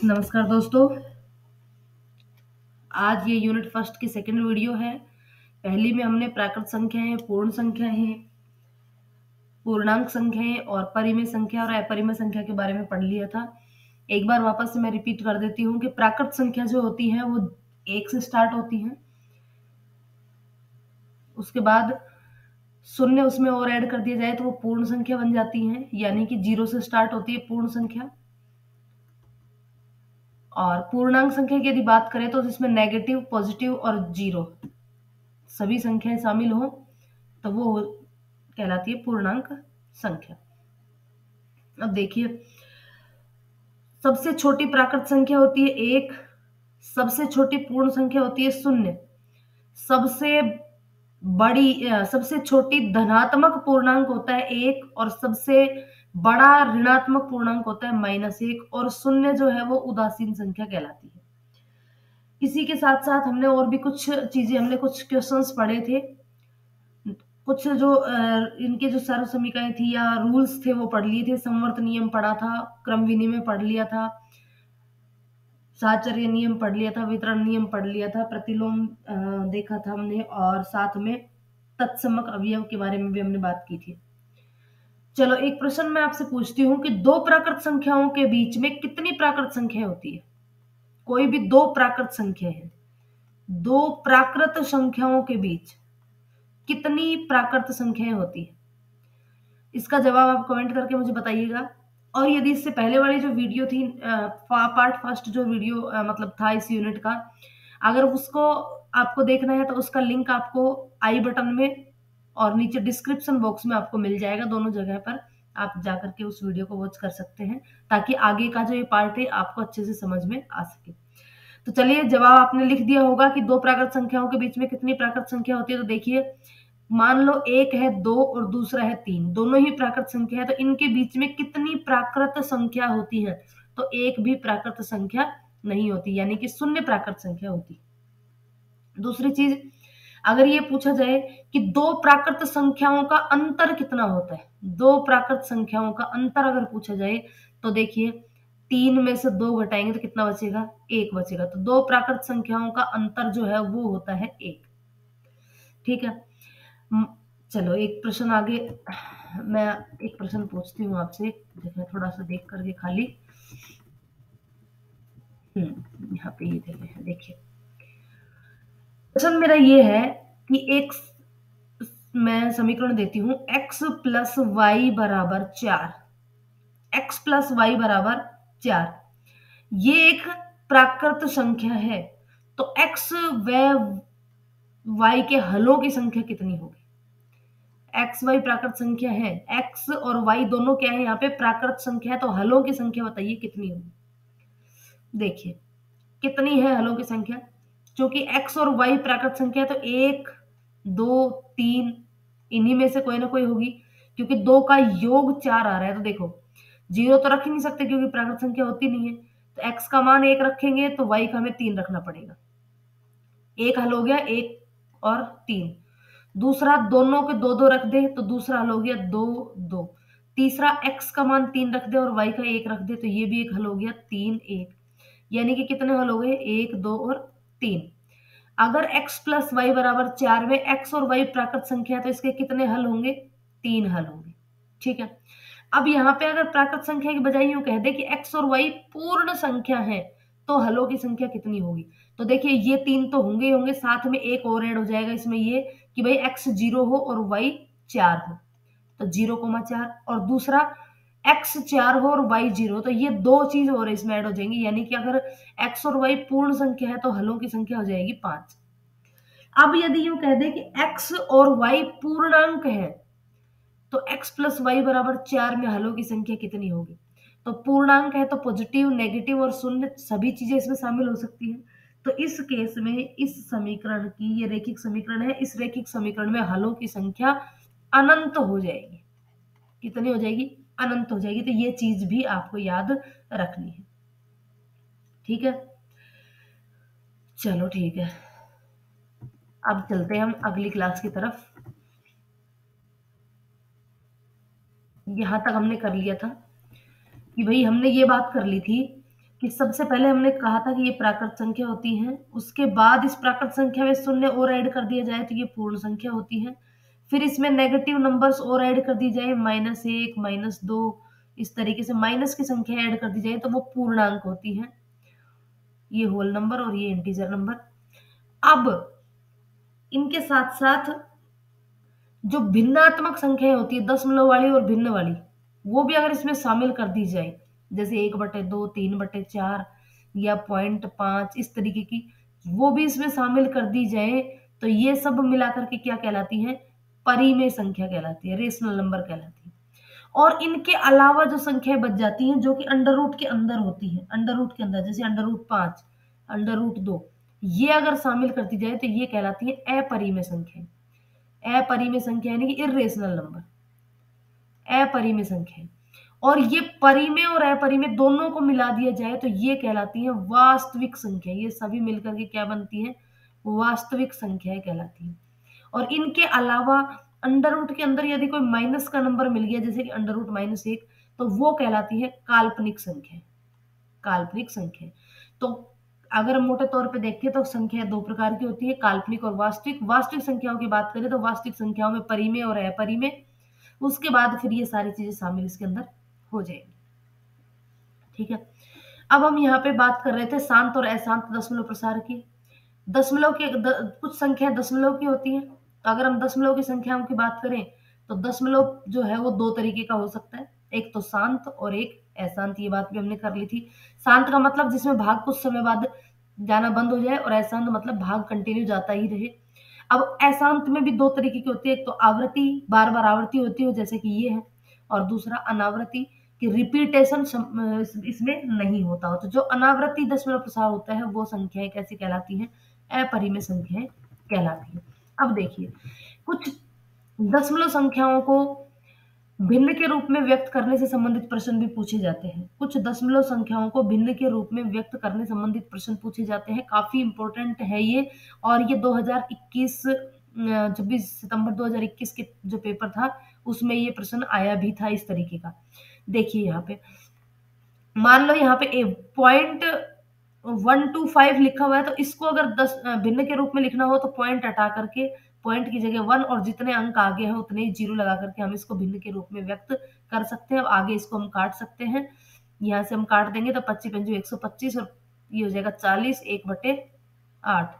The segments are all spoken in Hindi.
नमस्कार दोस्तों। आज ये यूनिट फर्स्ट की सेकंड वीडियो है। पहली में हमने प्राकृत संख्याएं, पूर्ण संख्याएं, पूर्णांक संख्याएं और परिमेय संख्या और अपरिमेय संख्या के बारे में पढ़ लिया था। एक बार वापस से मैं रिपीट कर देती हूँ कि प्राकृत संख्या जो होती है वो 1 से स्टार्ट होती है। उसके बाद शून्य उसमें और ऐड कर दिया जाए तो वो पूर्ण संख्या बन जाती है, यानी कि 0 से स्टार्ट होती है पूर्ण संख्या। और पूर्णांक संख्या की यदि बात करें तो इसमें नेगेटिव, पॉजिटिव और जीरो सभी संख्याएं शामिल हो तो वो कहलाती है पूर्णांक संख्या। अब देखिए, सबसे छोटी प्राकृत संख्या होती है 1, सबसे छोटी पूर्ण संख्या होती है 0, सबसे सबसे छोटी धनात्मक पूर्णांक होता है 1 और सबसे बड़ा ऋणात्मक पूर्णांक होता है -1 और 0 जो है वो उदासीन संख्या कहलाती है। इसी के साथ साथ हमने और भी कुछ चीजें, हमने कुछ क्वेश्चंस पढ़े थे, कुछ जो इनके जो सर्व समीकरण थी या रूल्स थे वो पढ़ लिए थे। संवर्त नियम पढ़ा था, क्रम विनिमय पढ़ लिया था, साहचर्य नियम पढ़ लिया था, वितरण नियम पढ़ लिया था, प्रतिलोम देखा था हमने, और साथ में तत्समक अवयव के बारे में भी हमने बात की थी। चलो, एक प्रश्न मैं आपसे पूछती हूँ कि दो प्राकृत संख्याओं के बीच में कितनी प्राकृत संख्या होती है? कोई भी दो प्राकृत संख्या है, दो प्राकृत संख्याओं के बीच कितनी प्राकृत संख्याएं होती है? इसका जवाब आप कमेंट करके मुझे बताइएगा। और यदि इससे पहले वाली जो वीडियो थी, पार्ट फर्स्ट जो वीडियो मतलब था इस यूनिट का, अगर उसको आपको देखना है तो उसका लिंक आपको आई बटन में और नीचे डिस्क्रिप्शन बॉक्स में आपको मिल जाएगा। दोनों जगह पर आप जाकर के उस वीडियो को वॉच कर सकते हैं, ताकि आगे का जो ये पार्ट है आपको अच्छे से समझ में आ सके। तो चलिए, जवाब आपने लिख दिया होगा कि दो प्राकृत संख्याओं के बीच में कितनी प्राकृत संख्या होती है। तो देखिए, मान लो एक है 2 और दूसरा है 3, दोनों ही प्राकृत संख्या है, तो इनके बीच में कितनी प्राकृत संख्या होती है? तो एक भी प्राकृत संख्या नहीं होती, यानी कि शून्य प्राकृत संख्या होती। दूसरी चीज, अगर ये पूछा जाए कि दो प्राकृत संख्याओं का अंतर कितना होता है, दो प्राकृत संख्याओं का अंतर अगर पूछा जाए तो देखिए, 3 में से 2 घटाएंगे तो कितना बचेगा? 1 बचेगा। तो दो प्राकृत संख्याओं का अंतर जो है वो होता है 1। ठीक है। म, चलो, एक प्रश्न आगे मैं एक प्रश्न पूछती हूँ आपसे। देखिए, थोड़ा सा देख करके खाली यहाँ पे ये देखिए, प्रश्न मेरा ये है कि एक, मैं समीकरण देती हूँ, x प्लस वाई बराबर 4, x प्लस वाई बराबर 4, ये एक प्राकृत संख्या है। तो x व y के हलों की संख्या कितनी होगी? एक्स वाई प्राकृत संख्या है, एक्स और वाई दोनों क्या है यहाँ पे? प्राकृत संख्या है। तो हलों की संख्या बताइए कितनी होगी? देखिए, कितनी है हलों की संख्या? क्योंकि एक्स और वाई प्राकृत संख्या है तो 1, 2, 3 इन्हीं में से कोई ना कोई होगी, क्योंकि 2 का योग 4 आ रहा है। तो देखो, 0 तो रख ही नहीं सकते क्योंकि प्राकृत संख्या होती नहीं है। तो एक्स का मान 1 रखेंगे तो वाई का हमें 3 रखना पड़ेगा। एक हल हो गया, 1 और 3। दूसरा, दोनों के 2 2 रख दे तो दूसरा हल हो गया 2 2। तीसरा, x का मान 3 रख दे और y का 1 रख दे तो ये भी एक हल हो गया 3 1। यानी कि कितने हल हो गए? 1 2 और 3। अगर x प्लस वाई बराबर 4 में x और y प्राकृत संख्या है तो इसके कितने हल होंगे? 3 हल होंगे। ठीक है। अब यहाँ पे अगर प्राकृत संख्या की बजाय यूं कह दे कि x और y पूर्ण संख्या है तो हलों की संख्या कितनी होगी? तो देखिए, ये 3 तो होंगे ही होंगे, साथ में एक और ऐड हो जाएगा इसमें, ये कि भाई x 0 हो और y 4 हो, तो 0,4। और दूसरा, x 4 हो और y 0, तो ये दो चीज और इसमें ऐड हो जाएंगी, यानी कि अगर x और y पूर्ण संख्या है तो हलों की संख्या हो जाएगी 5। अब यदि यूं कह दे कि x और y पूर्णांक है तो x प्लस वाई बराबर 4 में हलों की संख्या कितनी होगी? तो पूर्णांक है तो पॉजिटिव, नेगेटिव और शून्य सभी चीजें इसमें शामिल हो सकती हैं। तो इस केस में इस समीकरण की, ये रेखिक समीकरण है, इस रेखिक समीकरण में हलों की संख्या अनंत हो जाएगी। कितनी हो जाएगी? अनंत हो जाएगी। तो ये चीज भी आपको याद रखनी है। ठीक है, चलो ठीक है, अब चलते हैं हम अगली क्लास की तरफ। यहां तक हमने कर लिया था कि भाई हमने ये बात कर ली थी कि सबसे पहले हमने कहा था कि ये प्राकृत संख्या होती है, उसके बाद इस प्राकृत संख्या में शून्य और ऐड कर दिया जाए तो ये पूर्ण संख्या होती है। फिर इसमें नेगेटिव नंबर्स और ऐड कर दी जाए, -1, -2, इस तरीके से माइनस की संख्या ऐड कर दी जाए तो वो पूर्णांक होती है, ये होल नंबर और ये इंटीजर नंबर। अब इनके साथ साथ जो भिन्नात्मक संख्याएं होती है, दशमलव वाली और भिन्न वाली, वो भी अगर इसमें शामिल कर दी जाए, जैसे 1/2, 3/4 या 0.5, इस तरीके की वो भी इसमें शामिल कर दी जाए, तो ये सब मिलाकर के क्या कहलाती है? परिमेय संख्या कहलाती है, रेशनल नंबर कहलाती है। और इनके अलावा जो संख्याएं बच जाती हैं जो कि अंडर रूट के अंदर होती है, अंडर रूट के अंदर, जैसे √5, √2, ये अगर शामिल कर दी जाए तो ये कहलाती है अपरिमेय संख्या। अपरिमेय संख्या यानी कि इर्रेशनल नंबर, अपरिमेय संख्या। और ये परिमेय और अपरिमेय दोनों को मिला दिया जाए तो ये कहलाती है वास्तविक संख्या। ये सभी मिलकर के क्या बनती है? वास्तविक संख्याएं कहलाती है। और इनके अलावा अंडर रूट के अंदर यदि कोई माइनस का नंबर मिल गया, जैसे कि √-1, तो वो कहलाती है काल्पनिक संख्या। काल्पनिक संख्या। तो अगर हम मोटे तौर पे देखें तो संख्या दो प्रकार की होती है, काल्पनिक और वास्तविक। वास्तविक संख्याओं की बात करें तो वास्तविक संख्याओं में परिमेय और अपरिमेय, उसके बाद फिर ये सारी चीजें शामिल इसके अंदर हो जाएगी। ठीक है, अब हम यहाँ पे बात कर रहे थे शांत और अशांत दशमलव प्रसार की। दशमलव के कुछ संख्या दशमलव की होती है, तो अगर हम दशमलव की संख्याओं की बात करें तो दशमलव जो है वो दो तरीके का हो सकता है, एक तो शांत और एक अशांत। ये बात भी हमने कर ली थी। शांत का मतलब जिसमें भाग कुछ समय बाद जाना बंद हो जाए, और अशांत मतलब भाग कंटिन्यू जाता ही रहे। अब अशांत में भी दो तरीके की होती है, एक तो आवृत्ति, बार बार आवृत्ति होती है जैसे कि ये है, और दूसरा अनावृत्ति कि रिपीटेशन इसमें नहीं होता हो। तो जो अनावृत्ति दशमलव प्रसार होता है वो संख्याएं कैसी कहलाती हैं? अपरिमेय संख्याएं कहलाती है। अब देखिए, कुछ दशमलव संख्याओं को भिन्न के रूप में व्यक्त करने से संबंधित प्रश्न भी पूछे जाते हैं। कुछ दशमलव संख्याओं को भिन्न के रूप में व्यक्त करने संबंधित प्रश्न पूछे जाते हैं, काफी इंपॉर्टेंट है ये। और ये 2021 26 सितंबर 2021 के जो पेपर था उसमें ये प्रश्न आया भी था इस तरीके का। देखिए यहाँ पे मान लो यहाँ पे 0.125 लिखा हुआ है, तो इसको अगर भिन्न के रूप में लिखना हो तो पॉइंट हटा करके पॉइंट की जगह 1 और जितने अंक आगे हैं उतने ही जीरो लगा करके हम इसको भिन्न के रूप में व्यक्त कर सकते हैं। अब आगे इसको हम काट सकते हैं, यहाँ से हम काट देंगे तो 25×5 125 और ये हो जाएगा 40 1/8,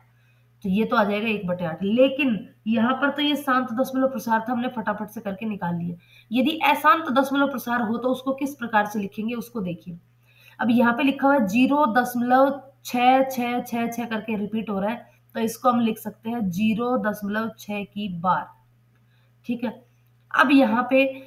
तो ये तो आ जाएगा 1/8। लेकिन यहाँ पर तो ये शांत दशमलव प्रसार था, हमने फटाफट से करके निकाल लिया। यदि अशांत दशमलव प्रसार हो तो उसको किस प्रकार से लिखेंगे उसको देखिए। अब यहाँ पे लिखा हुआ है 0.66666 करके रिपीट हो रहा है, तो इसको हम लिख सकते हैं 0.6 की बार। ठीक है, अब यहाँ पे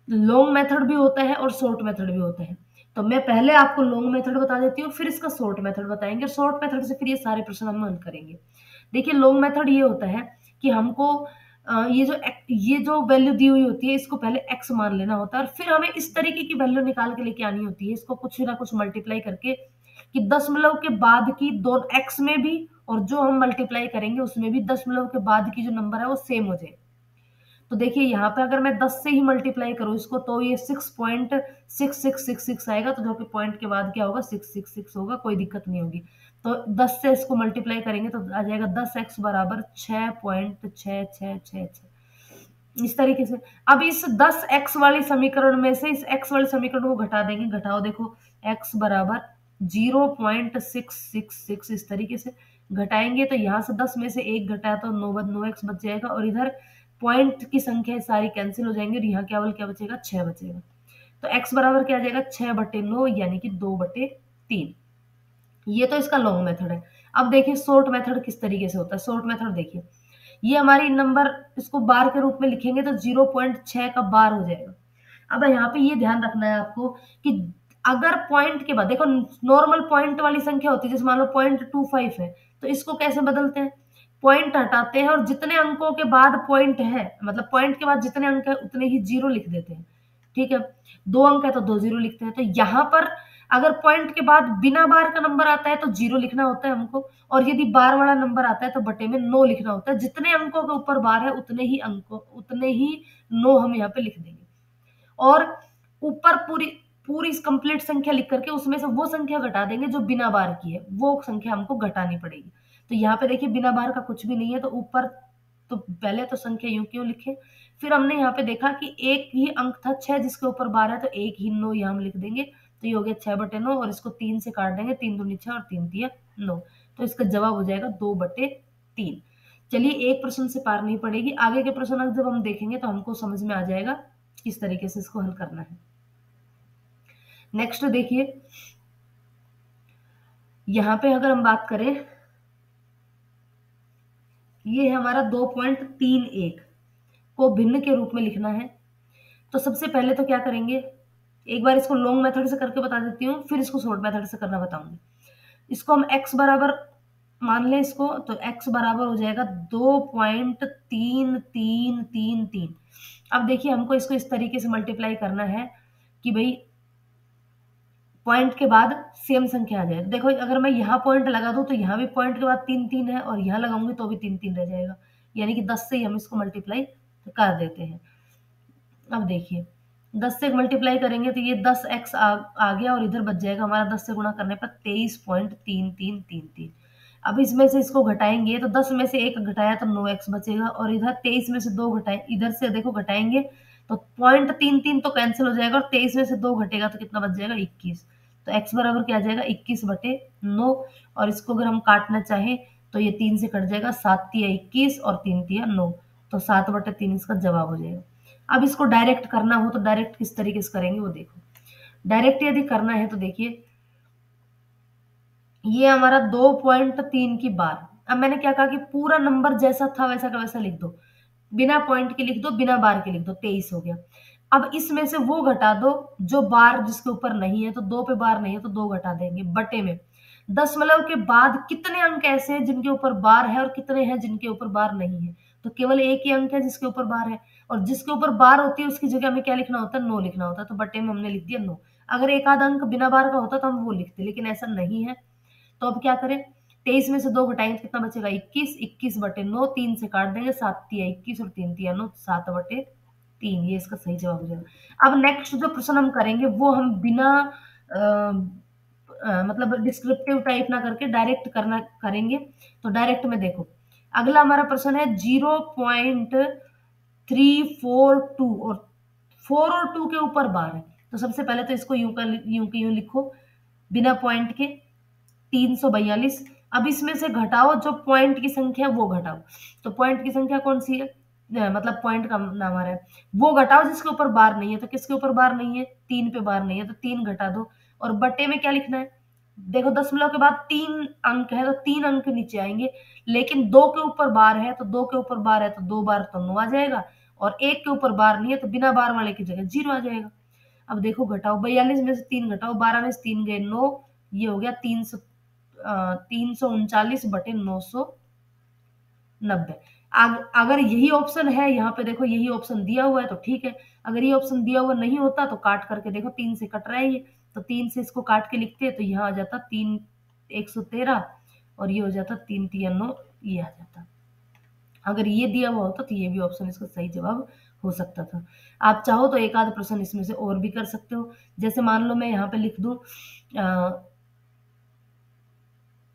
लॉन्ग मेथड भी होता है और शॉर्ट मेथड भी होता है, तो मैं पहले आपको लॉन्ग मेथड बता देती हूँ, फिर इसका शॉर्ट मेथड बताएंगे। शॉर्ट मेथड से फिर ये सारे प्रश्न हम हल करेंगे। देखिए लॉन्ग मेथड ये होता है कि हमको ये जो वैल्यू दी हुई होती है इसको पहले x मान लेना होता है, और फिर हमें इस तरीके की वैल्यू निकाल के लेके आनी होती है, इसको कुछ ना कुछ मल्टीप्लाई करके, कि दशमलव के बाद की दो x में भी और जो हम मल्टीप्लाई करेंगे उसमें भी दशमलव के बाद की जो नंबर है वो सेम हो जाए। तो देखिए यहाँ पे अगर मैं 10 से ही मल्टीप्लाई करूँ इसको तो ये 6.6666 आएगा, तो जो कि पॉइंट के बाद क्या होगा 666 होगा, कोई दिक्कत नहीं होगी। तो 10 से इसको मल्टीप्लाई करेंगे तो आ जाएगा 10x बराबर 6.6666, इस तरीके से। अब इस 10x वाली समीकरण में से इस x वाले समीकरण को घटा देंगे, घटाओ देखो x बराबर 0.666, इस तरीके से घटाएंगे तो यहाँ से 10 में से 1 घटाया तो 9x बच जाएगा, और इधर पॉइंट की संख्या सारी कैंसिल हो जाएंगे और यहाँ केवल क्या बचेगा 6 बचेगा। तो x बराबर क्या आ जाएगा 6/9 यानी कि 2/3। ये तो इसका लॉन्ग मेथड है। अब देखिए शॉर्ट मेथड किस तरीके से होता है। शॉर्ट मेथड देखिए, ये हमारी नंबर इसको बार के रूप में लिखेंगे तो 0.6 का बार हो जाएगा। अब यहाँ पे ये ध्यान रखना है आपको कि अगर पॉइंट के बाद देखो नॉर्मल पॉइंट वाली संख्या होती है, जैसे मान लो 0.25 है, तो इसको कैसे बदलते हैं, पॉइंट हटाते हैं और जितने अंकों के बाद पॉइंट है, मतलब पॉइंट के बाद जितने अंक है उतने ही जीरो लिख देते हैं। ठीक है, 2 अंक है तो 2 जीरो लिखते हैं। तो यहाँ पर अगर पॉइंट के बाद बिना बार का नंबर आता है तो जीरो लिखना होता है हमको, और यदि बार वाला नंबर आता है तो बटे में 9 लिखना होता है। जितने अंकों के ऊपर बार है उतने ही 9 हम यहाँ पे लिख देंगे। और ऊपर पूरी कंप्लीट संख्या लिख करके उसमें से वो संख्या घटा देंगे जो बिना बार की है, वो संख्या हमको घटानी पड़ेगी। तो यहाँ पे देखिए बिना बार का कुछ भी नहीं है, तो ऊपर तो पहले तो संख्या यूं क्यों लिखे। फिर हमने यहाँ पे देखा कि एक ही अंक था 6 जिसके ऊपर बार है, तो एक ही 9 यहाँ हम लिख देंगे। तो ये हो गया 6/9 और इसको 3 से काट देंगे, 3 दूनी 6 और 3 तिया 9। तो इसका जवाब हो जाएगा 2/3। चलिए एक प्रश्न से पार नहीं पड़ेगी, आगे के प्रश्न जब हम देखेंगे तो हमको समझ में आ जाएगा किस तरीके से इसको हल करना है। नेक्स्ट देखिए, यहां पे अगर हम बात करें, ये है हमारा 2.31 को भिन्न के रूप में लिखना है। तो सबसे पहले तो क्या करेंगे, एक बार इसको लॉन्ग मेथड से करके बता देती हूँ, फिर इसको शॉर्ट मेथड से करना बताऊंगी। इसको हम x बराबर मान लें इसको, तो x बराबर हो जाएगा 2.3333। अब देखिए हमको इसको इस तरीके से मल्टीप्लाई करना है कि भाई पॉइंट के बाद सेम संख्या आ जाए। देखो अगर मैं यहाँ पॉइंट लगा दूं तो यहाँ भी पॉइंट के बाद 3 3 है, और यहाँ लगाऊंगी तो भी 3 3 रह जाएगा, यानी कि 10 से ही हम इसको मल्टीप्लाई कर देते हैं। अब देखिए 10 से मल्टीप्लाई करेंगे तो ये 10x आ गया, और इधर बच जाएगा हमारा 10 से गुणा करने पर 23.3333। अब इसमें से इसको घटाएंगे तो 10 में से 1 घटाया तो 9x बचेगा, और इधर 23 में से 2 घटाए, इधर से देखो घटाएंगे तो 0.33 तो कैंसिल हो जाएगा, और 23 में से 2 घटेगा तो कितना बच जाएगा 21। तो x बराबर क्या आ जाएगा 21/9, और इसको अगर हम काटना चाहें तो ये 3 से कट जाएगा, 7 तिया 21 और 3 तिया 9, तो 7/3 इसका जवाब हो जाएगा। अब इसको डायरेक्ट करना हो तो डायरेक्ट किस तरीके से करेंगे वो देखो। डायरेक्ट यदि करना है तो देखिए ये हमारा 2.3 की बार। अब मैंने क्या कहा कि पूरा नंबर जैसा था वैसा का वैसा लिख दो, बिना पॉइंट के लिख दो, बिना बार के लिख दो, 23 हो गया। अब इसमें से वो घटा दो जो बार जिसके ऊपर नहीं है, तो 2 पे बार नहीं है तो 2 घटा देंगे, बटे में दशमलव के बाद कितने अंक ऐसे हैं जिनके ऊपर बार है और कितने हैं जिनके ऊपर बार नहीं है। तो केवल एक ही अंक है जिसके ऊपर बार है, और जिसके ऊपर बार होती है उसकी जगह में क्या लिखना होता है 9 लिखना होता है, तो बटे में हमने लिख दिया 9। अगर एक आधा अंक बिना बार का होता तो हम वो लिखते, लेकिन ऐसा नहीं है। तो अब क्या करें, 23 में से 2 घटाएंगे तो कितना बचेगा 21, 21/9, 3 से काट देंगे, 7 तिया 21 और 3 तिया 9, 7/3, ये इसका सही जवाब हो जाएगा। अब नेक्स्ट जो प्रश्न हम करेंगे वो हम बिना मतलब डिस्क्रिप्टिव टाइप ना करके डायरेक्ट करना करेंगे। तो डायरेक्ट में देखो अगला हमारा प्रश्न है 0.342 और 4 और 2 के ऊपर बार है। तो सबसे पहले तो इसको यूं के यूं लिखो बिना पॉइंट के 342। अब इसमें से घटाओ जो पॉइंट की संख्या वो घटाओ, तो पॉइंट की संख्या कौन सी है, मतलब पॉइंट का नाम आ रहा है, वो घटाओ जिसके ऊपर बार नहीं है। तो किसके ऊपर बार नहीं है, 3 पे बार नहीं है, तो 3 घटा दो, और बटे में क्या लिखना है, देखो दशमलव के बाद 3 अंक है तो 3 अंक नीचे आएंगे, लेकिन 2 के ऊपर बार है तो 2 के ऊपर बार है तो 2 बार तो 9 आ जाएगा, और 1 के ऊपर बार नहीं है तो बिना बार वाले की जगह 0 आ जाएगा। अब देखो घटाओ, 42 में से 3 घटाओ, 12 में से 3 गए 9, ये हो गया 339/990। अगर यही ऑप्शन है यहाँ पे, देखो यही ऑप्शन दिया हुआ है तो ठीक है, अगर ये ऑप्शन दिया हुआ नहीं होता तो काट करके देखो 3 से कट रहा है ये, तो 3 से इसको काट के लिखते हैं तो यहाँ आ जाता 3 113, और ये हो जाता 3 तिया 9, ये आ जाता। अगर ये दिया हुआ होता तो ये भी ऑप्शन इसका सही जवाब हो सकता था। आप चाहो तो एक आध प्रश्न इसमें से और भी कर सकते हो, जैसे मान लो मैं यहाँ पे लिख दूं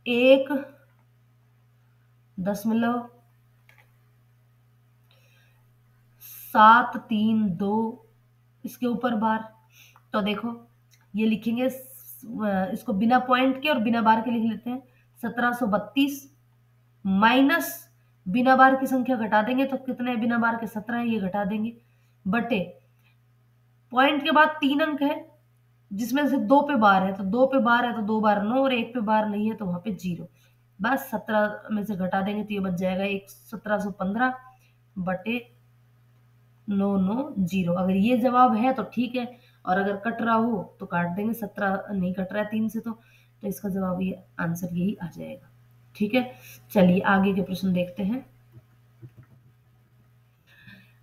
1.732 इसके ऊपर बार। तो देखो ये लिखेंगे इसको बिना पॉइंट के और बिना बार के लिख लेते हैं, 1732 माइनस बिना बार की संख्या घटा देंगे तो कितने हैं बिना बार के, 17 है, ये घटा देंगे, बटे पॉइंट के बाद 3 अंक है जिसमें से 2 पे बार है, तो 2 पे बार है तो 2 बार 9, और 1 पे बार नहीं है तो वहां पे 0, बस 17 में से घटा देंगे तो ये बच जाएगा 1715 बटे 990। अगर ये जवाब है तो ठीक है, और अगर कट रहा हो तो काट देंगे, 17 नहीं कट रहा है 3 से, तो इसका जवाब ये आंसर यही आ जाएगा। ठीक है, चलिए आगे के प्रश्न देखते हैं।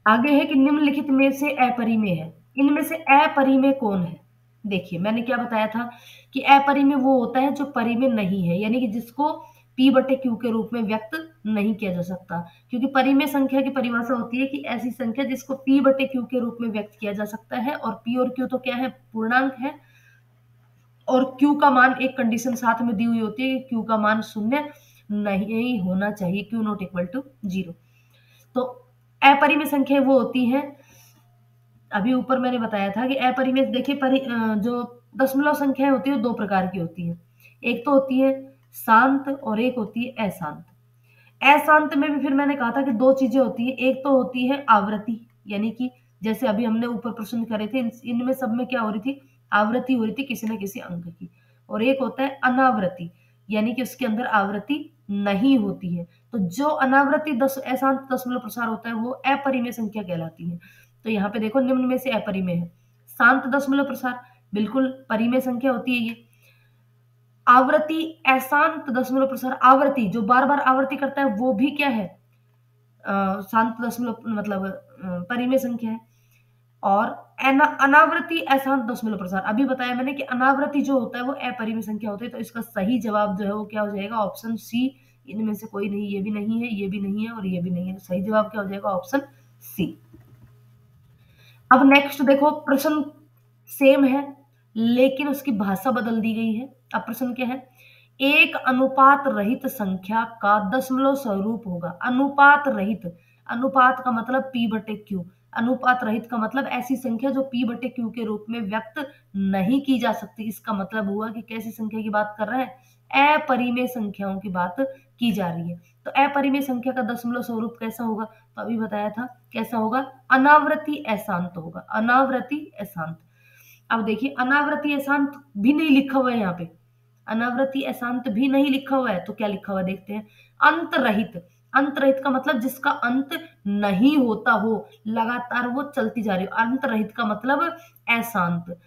आगे है कि निम्नलिखित में से अपरिमेय है, इनमें से अपरिमेय कौन है। देखिए मैंने क्या बताया था कि अपरिमेय वो होता है जो परिमेय नहीं है, यानी कि जिसको P/Q के रूप में व्यक्त नहीं किया जा सकता, क्योंकि परिमेय संख्या की परिभाषा होती है कि ऐसी संख्या जिसको p बटे q के रूप में व्यक्त किया जा सकता है, और p और q तो क्या है, पूर्णांक है, और q का मान एक कंडीशन साथ में दी हुई होती है, q का मान शून्य नहीं होना चाहिए, q नॉट इक्वल टू 0। तो अपरिमेय संख्या वो होती है, अभी ऊपर मैंने बताया था कि अपरिमेय, देखिए जो दशमलव संख्याएं होती है वो दो प्रकार की होती है, एक तो होती है शांत और एक होती है अशांत। अशांत में भी फिर मैंने कहा था कि दो चीजें होती है, एक तो होती है आवृत्ति, यानी कि जैसे अभी हमने ऊपर प्रश्न करे थे, इनमें सब में क्या हो रही थी, आवृत्ति हो रही थी किसी न किसी अंक की, और एक होता है अनावृत्ति, यानी कि उसके अंदर आवृत्ति नहीं होती है। तो जो अनावृत्ति अशांत दशमलव प्रसार होता है वो अपरिमेय संख्या कहलाती है। तो यहाँ पे देखो निम्न में से अपरिमेय है, शांत दशमलव प्रसार बिल्कुल परिमेय संख्या होती है ये। आवृत्ति अशांत दशमलव प्रसार, आवृत्ति जो बार बार आवृत्ति करता है वो भी क्या है, शांत दशमलव मतलब परिमेय संख्या है। और अनावृत्ति अशांत दशमलव प्रसार, अभी बताया मैंने कि अनावृत्ति जो होता है वो अपरिमेय संख्या होती है। तो इसका सही जवाब जो है वो क्या हो जाएगा, ऑप्शन सी। इनमें से कोई नहीं, ये भी नहीं है, ये भी नहीं है, और ये भी नहीं है, सही जवाब क्या हो जाएगा, ऑप्शन सी। अब नेक्स्ट देखो, प्रश्न सेम है लेकिन उसकी भाषा बदल दी गई है। अब प्रश्न क्या है, एक अनुपात रहित संख्या का दशमलव स्वरूप होगा। अनुपात रहित, अनुपात का मतलब p बटे q, अनुपात रहित का मतलब ऐसी संख्या जो p बटे q के रूप में व्यक्त नहीं की जा सकती। इसका मतलब हुआ कि कैसी संख्या की बात कर रहे हैं, अपरिमेय संख्याओं की बात की जा रही है। तो अपरिमेय संख्या का दशमलव स्वरूप कैसा होगा, तो अभी बताया था कैसा होगा, अनावृत्ति अशांत होगा, अनावृत्ति अशांत। अब देखिए अनावृत्ति अशांत भी नहीं लिखा हुआ है यहाँ पे, अनावृत्ति अशांत भी नहीं लिखा हुआ है, तो क्या लिखा हुआ है देखते हैं, अंत रहित। अंत रहित का मतलब जिसका अंत नहीं होता हो, लगातार वो चलती जा रही हो। अंत रहित का मतलब अशांत,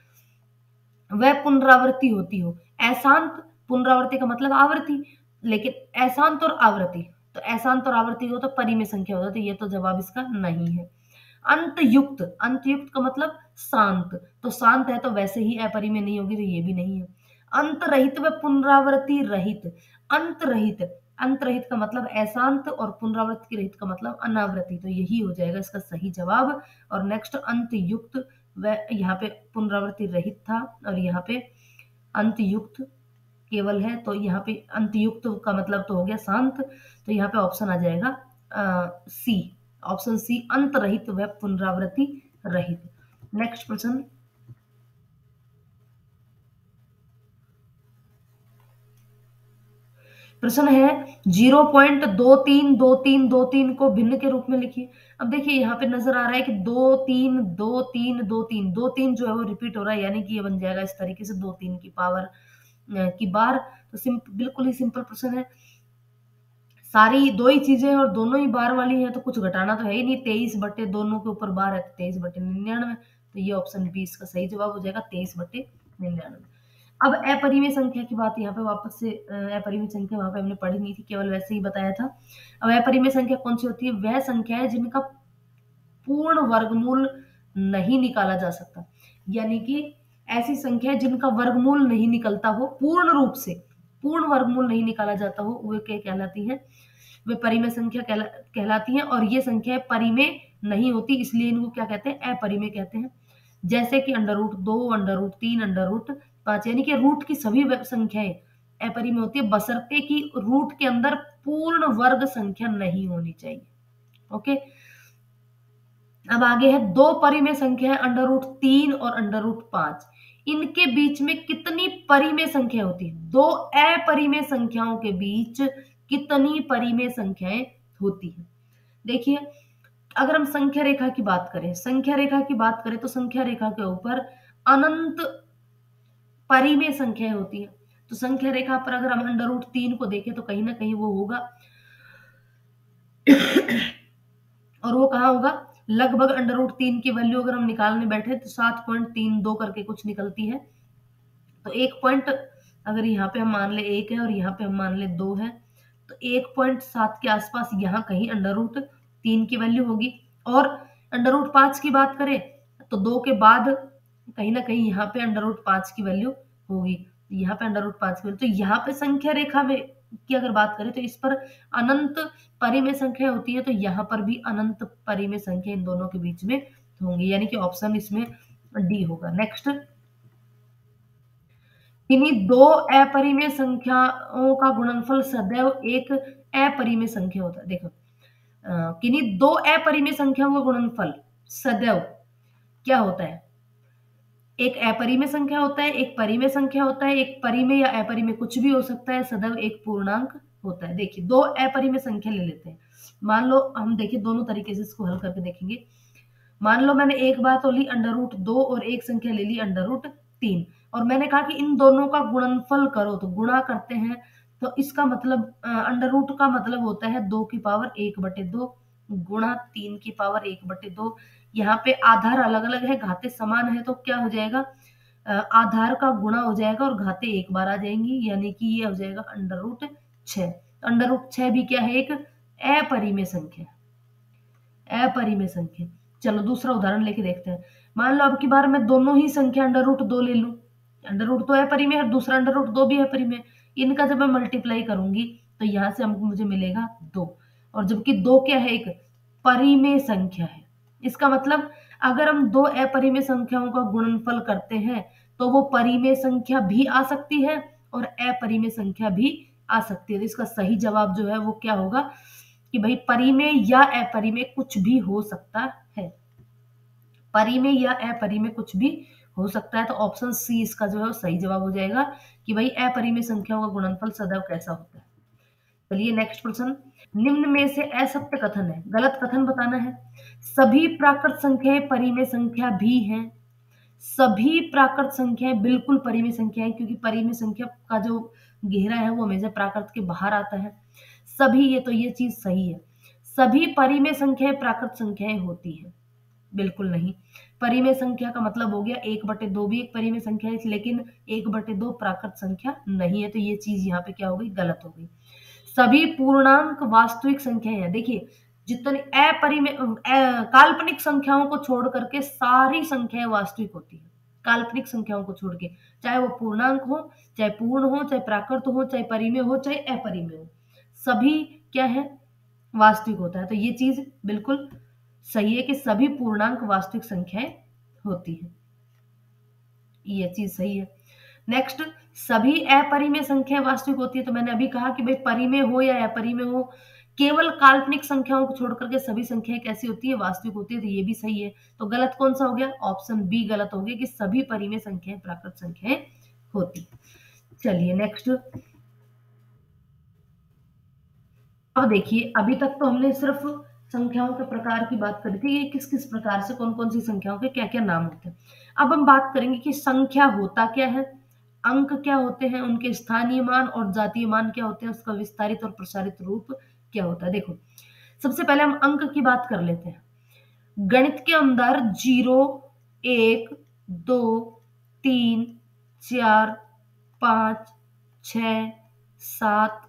वह पुनरावृत्ति होती हो। अशांत पुनरावृत्ति का मतलब आवृत्ति, लेकिन अशांत और आवृत्ति, तो अशांत और आवृत्ति हो तो परिमेय संख्या हो जाती है, ये तो जवाब इसका नहीं है। अंत युक्त, अंत युक्त का मतलब शांत, तो शांत है तो वैसे ही अपरिमेय नहीं होगी, तो ये भी नहीं है। अंत रहित व पुनरावृत्ति रहित, अंत रहित, अंत रहित का मतलब अशांत, और पुनरावृत्ति रहित का मतलब अनावृत्ति, तो यही हो जाएगा इसका सही जवाब। और नेक्स्ट अंत युक्त, व यहाँ पे पुनरावृत्ति रहित था और यहाँ पे अंत युक्त केवल है, तो यहाँ पे अंत युक्त का मतलब तो हो गया शांत, तो यहाँ पे ऑप्शन आ जाएगा सी, ऑप्शन सी, अंत रहित व पुनरावृत्ति रहित। नेक्स्ट प्रश्न, प्रश्न है 0.232323 को भिन्न के रूप में लिखिए। अब देखिए यहाँ पे नजर आ रहा है कि 2 3 2 3 2 3 2 3 जो है वो रिपीट हो रहा है, यानी कि ये बन जाएगा इस तरीके से 2 3 की पावर की बार। तो बिल्कुल ही सिंपल प्रश्न है, सारी दो ही चीजें और दोनों ही बार वाली है, तो कुछ घटाना तो है ही नहीं। 23 बटे दोनों के ऊपर बार है तो 23 बटे 99, तो ये ऑप्शन बी इसका सही जवाब हो जाएगा, 23 बटे 99। अब अपरिमेय संख्या की बात यहाँ पे वापस से, अपरिमेय संख्या वहां पे हमने पढ़ी नहीं थी, केवल वैसे ही बताया था। अब अपरिमेय संख्या कौन सी होती है, वह संख्या है जिनका पूर्ण वर्गमूल नहीं निकाला जा सकता, यानी कि ऐसी संख्या है जिनका वर्गमूल नहीं निकलता हो पूर्ण रूप से, पूर्ण वर्गमूल नहीं निकाला जाता हो, वे क्या कहलाती है, वे परिमेय संख्या कहलाती हैं। और ये संख्या परिमेय नहीं होती, इसलिए इनको क्या कहते हैं, अपरिमेय कहते हैं। जैसे कि √2, √3, √5, यानी कि रूट की सभी संख्याएं अपरिमेय होती है, बशर्ते कि रूट के अंदर पूर्ण वर्ग संख्या नहीं होनी चाहिए। ओके, अब आगे है दो परिमेय संख्या है, √3 और √5। इनके बीच में कितनी परिमेय संख्या होती है, दो अपरिमेय संख्याओं के बीच कितनी परिमेय संख्याएं होती है। देखिए अगर हम संख्या रेखा की बात करें, संख्या रेखा की बात करें तो संख्या रेखा के ऊपर अनंत परिमेय संख्याएं होती है। तो संख्या रेखा पर अगर हम √3 को देखें तो कहीं ना कहीं वो होगा और वो कहाँ होगा, लगभग √3 की वैल्यू अगर हम निकालने बैठे तो 7.32 करके कुछ निकलती है। तो एक पॉइंट अगर यहाँ पे हम मान ले 1 है और यहाँ पे हम मान ले 2 है, तो 1.7 के आसपास यहाँ कहीं √3 की वैल्यू होगी। और √5 की बात करें तो 2 के बाद कहीं ना कहीं यहाँ पे √5 की वैल्यू होगी, यहाँ पे √5 की वैल्यू। तो यहाँ पे संख्या रेखा में की अगर बात करें तो इस पर अनंत परिमेय संख्या होती है, तो यहाँ पर भी अनंत परिमेय संख्या इन दोनों के बीच में होंगी, यानी कि ऑप्शन इसमें डी होगा। नेक्स्ट, किन्हीं दो अपरिमेय संख्याओं का गुणनफल सदैव एक अपरिमेय संख्या होता है। देखो, किन्हीं दो अपरिमेय संख्याओं का गुणनफल सदैव क्या होता है? एक अपरिमेय संख्या होता है, एक परिमेय संख्या होता है, एक परिमेय या अपरिमेय कुछ भी हो सकता है, सदैव एक पूर्णांक होता है। देखिए, दो अपरिमेय संख्या ले लेते हैं। मान लो, हम देखिए दोनों तरीके से इसको हल करके देखेंगे। मान लो मैंने एक बात तो ली √2 और एक संख्या ले ली √3, और मैंने कहा कि इन दोनों का गुणनफल करो, तो गुणा करते हैं, तो इसका मतलब √ का मतलब होता है 2 की पावर 1/2 गुणा 3 की पावर 1/2। यहाँ पे आधार अलग अलग है, घाते समान है, तो क्या हो जाएगा, आधार का गुणा हो जाएगा और घाते एक बार आ जाएंगी, यानी कि ये हो जाएगा √6। √6 भी क्या है, एक अपरिमेय संख्या, अपरिमेय संख्या। चलो दूसरा उदाहरण लेके देखते हैं। मान लो अब की बार मैं दोनों ही संख्या √2 ले लूं, √2 है परिमेय और दूसरा √2 भी है परिमेय। इनका जब मैं मल्टीप्लाई करूंगी तो यहां से हमको मुझे मिलेगा 2, और जबकि 2 क्या है, एक परिमेय संख्या है। इसका मतलब अगर हम दो अपरिमेय संख्याओं का गुणनफल करते हैं तो वो परिमेय संख्या भी आ सकती है और अपरिमेय संख्या भी आ सकती है। तो इसका सही जवाब जो है वो क्या होगा कि भाई परिमेय या अपरिमेय कुछ भी हो सकता है, परिमेय या अपरिमेय कुछ भी हो सकता है। तो ऑप्शन सी इसका जो है वो सही जवाब हो जाएगा कि भाई अपरिमेय संख्याओं का गुणनफल सदैव कैसा होता है। चलिए नेक्स्ट प्रश्न, निम्न में से असत्य कथन है, गलत कथन बताना है। सभी प्राकृत संख्याएं परिमेय संख्या भी हैं। सभी प्राकृत संख्याएं बिल्कुल परिमेय संख्या है, क्योंकि परिमेय संख्या का जो घेरा है वो हमेशा प्राकृत के बाहर आता है। सभी, ये तो ये चीज सही है। सभी परिमेय संख्याएं प्राकृत संख्याएं होती है, बिल्कुल नहीं। परिमेय संख्या का मतलब हो गया 1/2 भी एक परिमेय संख्या है, लेकिन 1/2 प्राकृत संख्या नहीं है, तो ये चीज यहाँ पे क्या हो गई, गलत हो गई। सभी पूर्णांक वास्तविक संख्याएं हैं। देखिए, जितने अपरिमेय काल्पनिक संख्याओं को छोड़ करके सारी संख्याएं वास्तविक होती है, काल्पनिक संख्याओं को छोड़ के, चाहे वो पूर्णांक हो, चाहे पूर्ण हो, चाहे प्राकृत हो, चाहे परिमेय हो, चाहे अपरिमेय हो, सभी क्या है, वास्तविक होता है। तो ये चीज बिल्कुल सही है कि सभी पूर्णांक वास्तविक संख्याएं होती है, ये चीज सही है। नेक्स्ट, सभी अपरिमेय संख्याएं वास्तविक होती है, तो मैंने अभी कहा कि भाई परिमेय हो या अपरिमेय हो, केवल काल्पनिक संख्याओं को छोड़ करके सभी संख्याएं कैसी होती है, वास्तविक होती है, तो ये भी सही है। तो गलत कौन सा हो गया, ऑप्शन बी गलत हो गया कि सभी परिमेय संख्याएं प्राकृत संख्याएं होती। चलिए नेक्स्ट, अब देखिए, अभी तक तो हमने सिर्फ संख्याओं के प्रकार की बात करी थी, ये किस किस प्रकार से कौन कौन सी संख्याओं के क्या क्या नाम होते हैं। अब हम बात करेंगे कि संख्या होता क्या है, अंक क्या होते हैं, उनके स्थानीय मान और जातीय मान क्या होते हैं, उसका विस्तारित और प्रसारित रूप क्या होता है। देखो, सबसे पहले हम अंक की बात कर लेते हैं। गणित के अंदर 0, 1, 2, 3, 4, 5, 6, 7,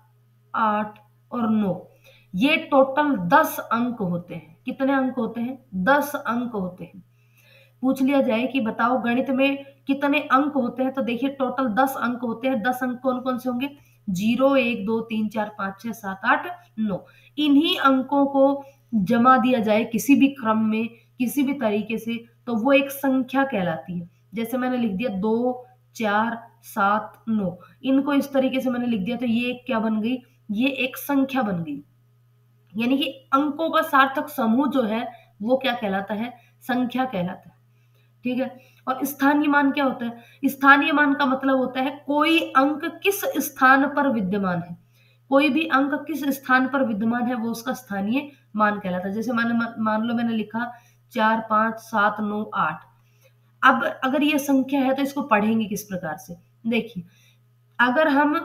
8 और 9, ये टोटल 10 अंक होते हैं। कितने अंक होते हैं, 10 अंक होते हैं। पूछ लिया जाए कि बताओ गणित में कितने अंक होते हैं, तो देखिए टोटल 10 अंक होते हैं। 10 अंक कौन कौन से होंगे, 0, 1, 2, 3, 4, 5, 6, 7, 8, 9। इन्हीं अंकों को जमा दिया जाए किसी भी क्रम में, किसी भी तरीके से, तो वो एक संख्या कहलाती है। जैसे मैंने लिख दिया 2, 4, 7, 9, इनको इस तरीके से मैंने लिख दिया, तो ये एक क्या बन गई, ये एक संख्या बन गई। यानी कि अंकों का सार्थक समूह जो है वो क्या कहलाता है, संख्या कहलाता है। ठीक है। और स्थानीय मान क्या होता है, स्थानीय मान का मतलब होता है कोई अंक किस स्थान पर विद्यमान है, कोई भी अंक किस स्थान पर विद्यमान है वो उसका स्थानीय मान कहलाता है। जैसे मान लो मैंने लिखा 4, 5, 7, 9, 8। अब अगर ये संख्या है तो इसको पढ़ेंगे किस प्रकार से, देखिए, अगर हम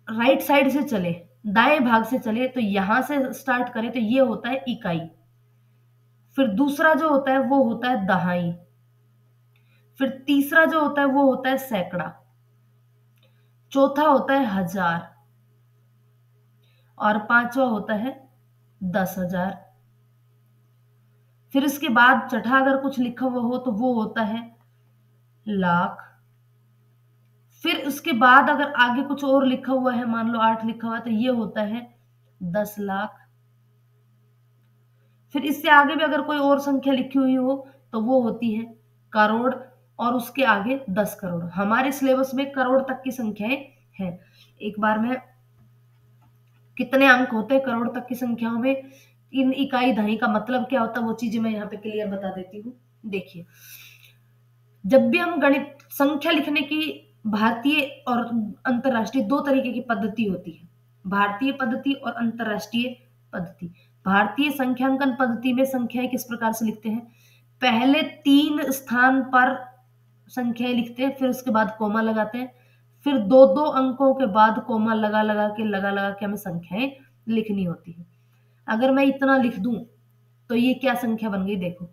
राइट साइड से चले, दाएं भाग से चले, तो यहां से स्टार्ट करें तो ये होता है इकाई, फिर दूसरा जो होता है वो होता है दहाई, फिर तीसरा जो होता है वो होता है सैकड़ा, चौथा होता है हजार, और पांचवा होता है 10,000। फिर इसके बाद छठा अगर कुछ लिखा हुआ हो तो वो होता है लाख, फिर उसके बाद अगर आगे कुछ और लिखा हुआ है, मान लो 8 लिखा हुआ है, तो ये होता है 10 लाख। फिर इससे आगे भी अगर कोई और संख्या लिखी हुई हो तो वो होती है करोड़, और उसके आगे 10 करोड़। हमारे सिलेबस में करोड़ तक की संख्याएं हैं। एक बार में कितने अंक होते हैं करोड़ तक की संख्याओं में, इन इकाई दहाई का मतलब क्या होता है, वो चीजें मैं यहाँ पे क्लियर बता देती हूँ। देखिए, जब भी हम गणित संख्या लिखने की भारतीय और अंतरराष्ट्रीय दो तरीके की पद्धति होती है, भारतीय पद्धति और अंतरराष्ट्रीय पद्धति। भारतीय संख्यांकन पद्धति में संख्याएं किस प्रकार से लिखते हैं, पहले 3 स्थान पर संख्याएं लिखते हैं, फिर उसके बाद कोमा लगाते हैं, फिर 2-2 अंकों के बाद कोमा लगा लगा के हमें संख्याएं लिखनी होती है। अगर मैं इतना लिख दूं तो ये क्या संख्या बन गई, देखो,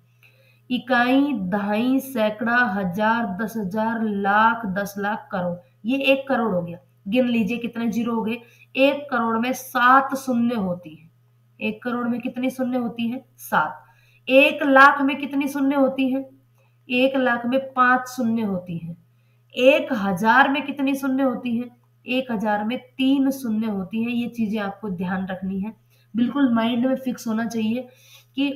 इकाई, दहाई, सैकड़ा, हजार, 10,000, लाख, 10 लाख, करोड़। ये 1 करोड़ हो गया। गिन लीजिए कितने जीरो हो गए। 1 करोड़ में 7 शून्य होती है। 1 करोड़ में कितनी शून्य होती है, 7। 1 लाख में कितनी शून्य होती है, 1 लाख में 5 शून्य होती है। 1,000 में कितनी शून्य होती है, 1,000 में 3 शून्य होती है। ये चीजें आपको ध्यान रखनी है, बिल्कुल माइंड में फिक्स होना चाहिए कि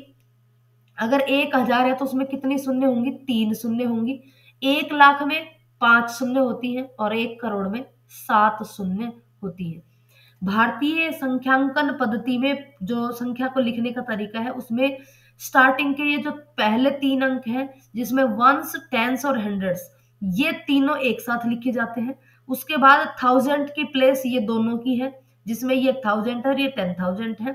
अगर 1,000 है तो उसमें कितनी शून्य होंगी, 3 शून्य होंगी। 1 लाख में 5 शून्य होती है और 1 करोड़ में 7 शून्य होती है। भारतीय संख्यांकन पद्धति में जो संख्या को लिखने का तरीका है, उसमें स्टार्टिंग के ये जो पहले 3 अंक हैं, जिसमें वंस, टेंस और हंड्रेड्स, ये तीनों एक साथ लिखे जाते हैं। उसके बाद थाउजेंड की प्लेस ये दोनों की है, जिसमें ये 1000 है और ये 10,000 है।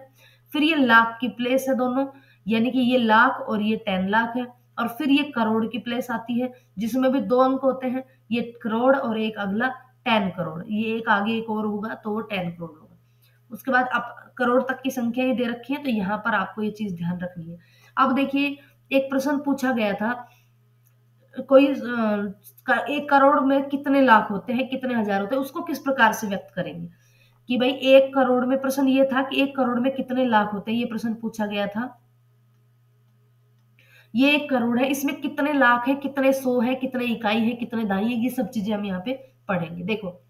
फिर ये लाख की प्लेस है दोनों, यानी कि ये लाख और ये 10 लाख है। और फिर ये करोड़ की प्लेस आती है, जिसमें भी 2 अंक होते हैं, ये करोड़ और एक अगला 10 करोड़। ये एक आगे एक और होगा तो वो 10 करोड़ होगा। उसके बाद आप करोड़ तक की संख्या ही दे रखी है, तो यहाँ पर आपको ये चीज ध्यान रखनी है। अब देखिए, एक प्रश्न पूछा गया था, कोई 1 करोड़ में कितने लाख होते हैं, कितने हजार होते हैं, उसको किस प्रकार से व्यक्त करेंगे। कि भाई 1 करोड़ में, प्रश्न ये था कि 1 करोड़ में कितने लाख होते हैं, ये प्रश्न पूछा गया था। ये 1 करोड़ है, इसमें कितने लाख है, कितने सौ है, कितने इकाई है, कितने दहाई है, ये सब चीजें हम यहाँ पे पढ़ेंगे। देखो,